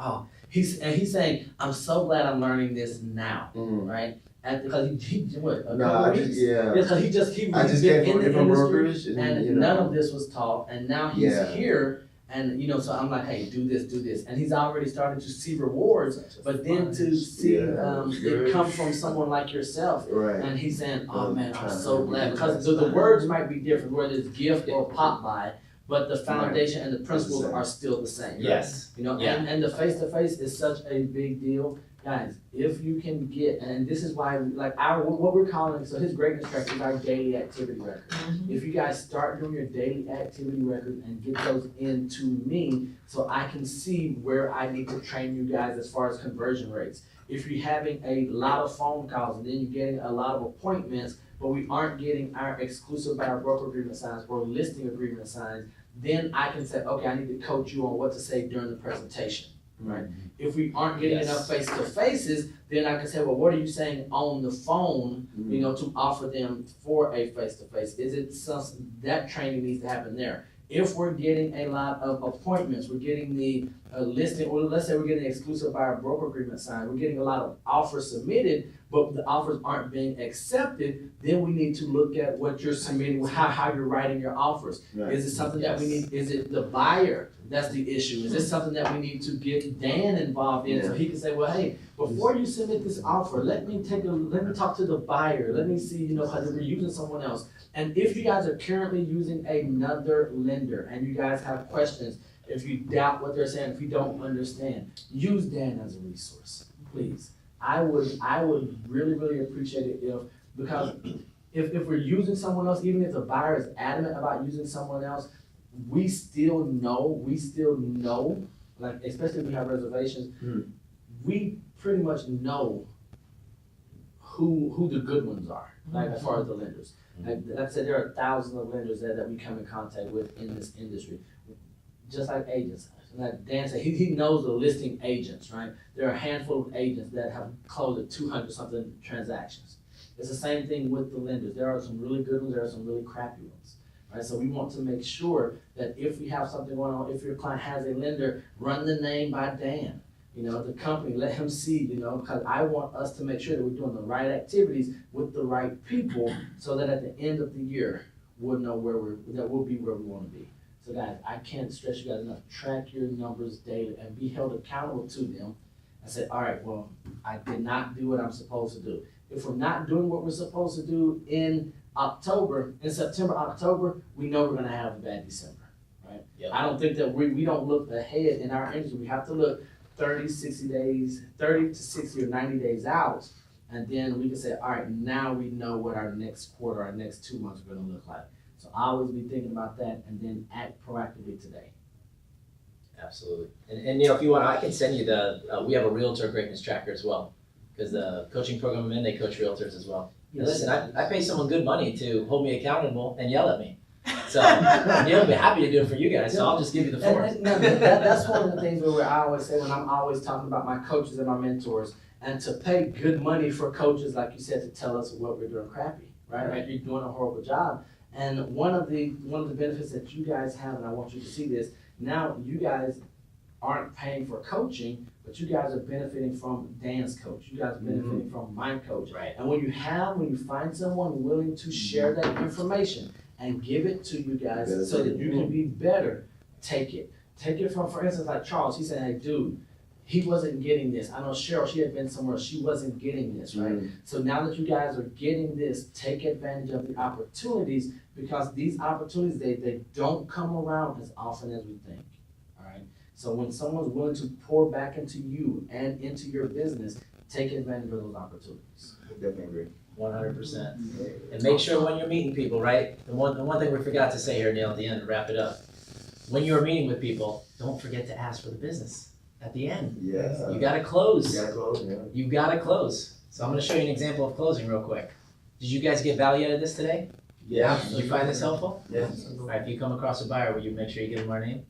he's saying, I'm so glad I'm learning this now, right? And because he what, a couple of weeks? Because he came from different brokers, and none of this was taught, and now he's here, and so I'm like, hey, do this, and he's already starting to see rewards, but then to see it come from someone like yourself, and he's saying, oh man, I'm so glad, because the words might be different, whether it's gift or pop by, but the foundation and the principles are still the same. Yes. And the face-to-face is such a big deal. Guys, if you can get, and this is why, what we're calling, so his greatness track is our daily activity record. If you guys start doing your daily activity record and get those into me, so I can see where I need to train you guys as far as conversion rates. If you're having a lot of phone calls and then you're getting a lot of appointments, but we aren't getting our exclusive buyer broker agreement signs or listing agreement signs, then I can say, okay, I need to coach you on what to say during the presentation. Right. If we aren't getting enough face-to-faces, then I can say, well, what are you saying on the phone, to offer them for a face-to-face? Is it something that training needs to happen there? If we're getting a lot of appointments, we're getting the listing, or let's say we're getting an exclusive buyer broker agreement signed, we're getting a lot of offers submitted, but the offers aren't being accepted, then we need to look at what you're submitting, how you're writing your offers. Right. Is it something that we need, is it the buyer that's the issue? Is this something that we need to get Dan involved in so he can say, well, hey, before you submit this offer, let me talk to the buyer, let me see, because we're using someone else. And if you guys are currently using another lender and you guys have questions, if you doubt what they're saying, if you don't understand, use Dan as a resource, please. I would really, really appreciate it because if we're using someone else, even if the buyer is adamant about using someone else, we still know, like especially if we have reservations, we pretty much know who the good ones are, like as far as the lenders. Like I said, there are thousands of lenders that we come in contact with in this industry, just like agents. Like Dan said, he knows the listing agents, right? There are a handful of agents that have closed at 200-something transactions. It's the same thing with the lenders. There are some really good ones, there are some really crappy ones, right? So we want to make sure that if we have something going on, if your client has a lender, run the name by Dan. The company, let him see, because I want us to make sure that we're doing the right activities with the right people so that at the end of the year, we'll know we'll be where we want to be. So guys, I can't stress you guys enough. Track your numbers daily and be held accountable to them and say, all right, well, I did not do what I'm supposed to do. If we're not doing what we're supposed to do in September, October, we know we're going to have a bad December, right? Yep. I don't think that we don't look ahead in our industry. We have to look 30 to 60 or 90 days out, and then we can say, all right, now we know what our next quarter, our next 2 months are going to look like. So I always be thinking about that and then act proactively today. Absolutely. And if you want, I can send you we have a realtor greatness tracker as well, because the coaching program I'm in, they coach realtors as well. Yes. Listen, I pay someone good money to hold me accountable and yell at me. So Neil will be happy to do it for you guys, so I'll just give you the forms. That's one of the things where I always say when I'm always talking about my coaches and my mentors, and to pay good money for coaches, like you said, to tell us what we're doing crappy, right? Like you're doing a horrible job. And one of the benefits that you guys have, and I want you to see this, now you guys aren't paying for coaching, but you guys are benefiting from Dan's coach. You guys are benefiting from my coach. Right. And when you find someone willing to share that information and give it to you guys so that you can be better, take it. Take it from, for instance, like Charles, he said, hey, dude, he wasn't getting this. I know Cheryl, she had been somewhere, she wasn't getting this, right? So now that you guys are getting this, take advantage of the opportunities, because these opportunities, they don't come around as often as we think, all right? So when someone's willing to pour back into you and into your business, take advantage of those opportunities. Definitely agree. 100%. And make sure when you're meeting people, right? The one thing we forgot to say here, Neil, at the end to wrap it up. when you're meeting with people, don't forget to ask for the business at the end. Yeah. You gotta close. You gotta close, yeah. You gotta close. So I'm gonna show you an example of closing real quick. Did you guys get value out of this today? Yeah. Did you find this helpful? Yes. Alright, if you come across a buyer, will you make sure you give them our name?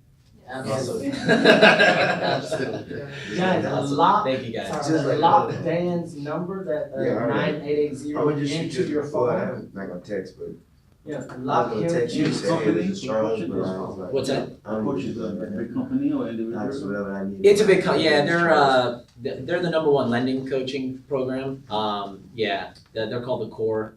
Absolutely. Absolutely. Guys, lock, Thank you guys. Just like lock that. Dan's number, that Yeah, all right. 9880 I would just shoot into you your before, phone. I'm not gonna text, but Yeah, I lock was him gonna text you, in. say, hey, this is Charles, Company? but I was like. What's that? I'm Approach is a big company or That's individual? whatever I need. It's a big, yeah, they're the number one lending coaching program. Yeah, they're called the Core.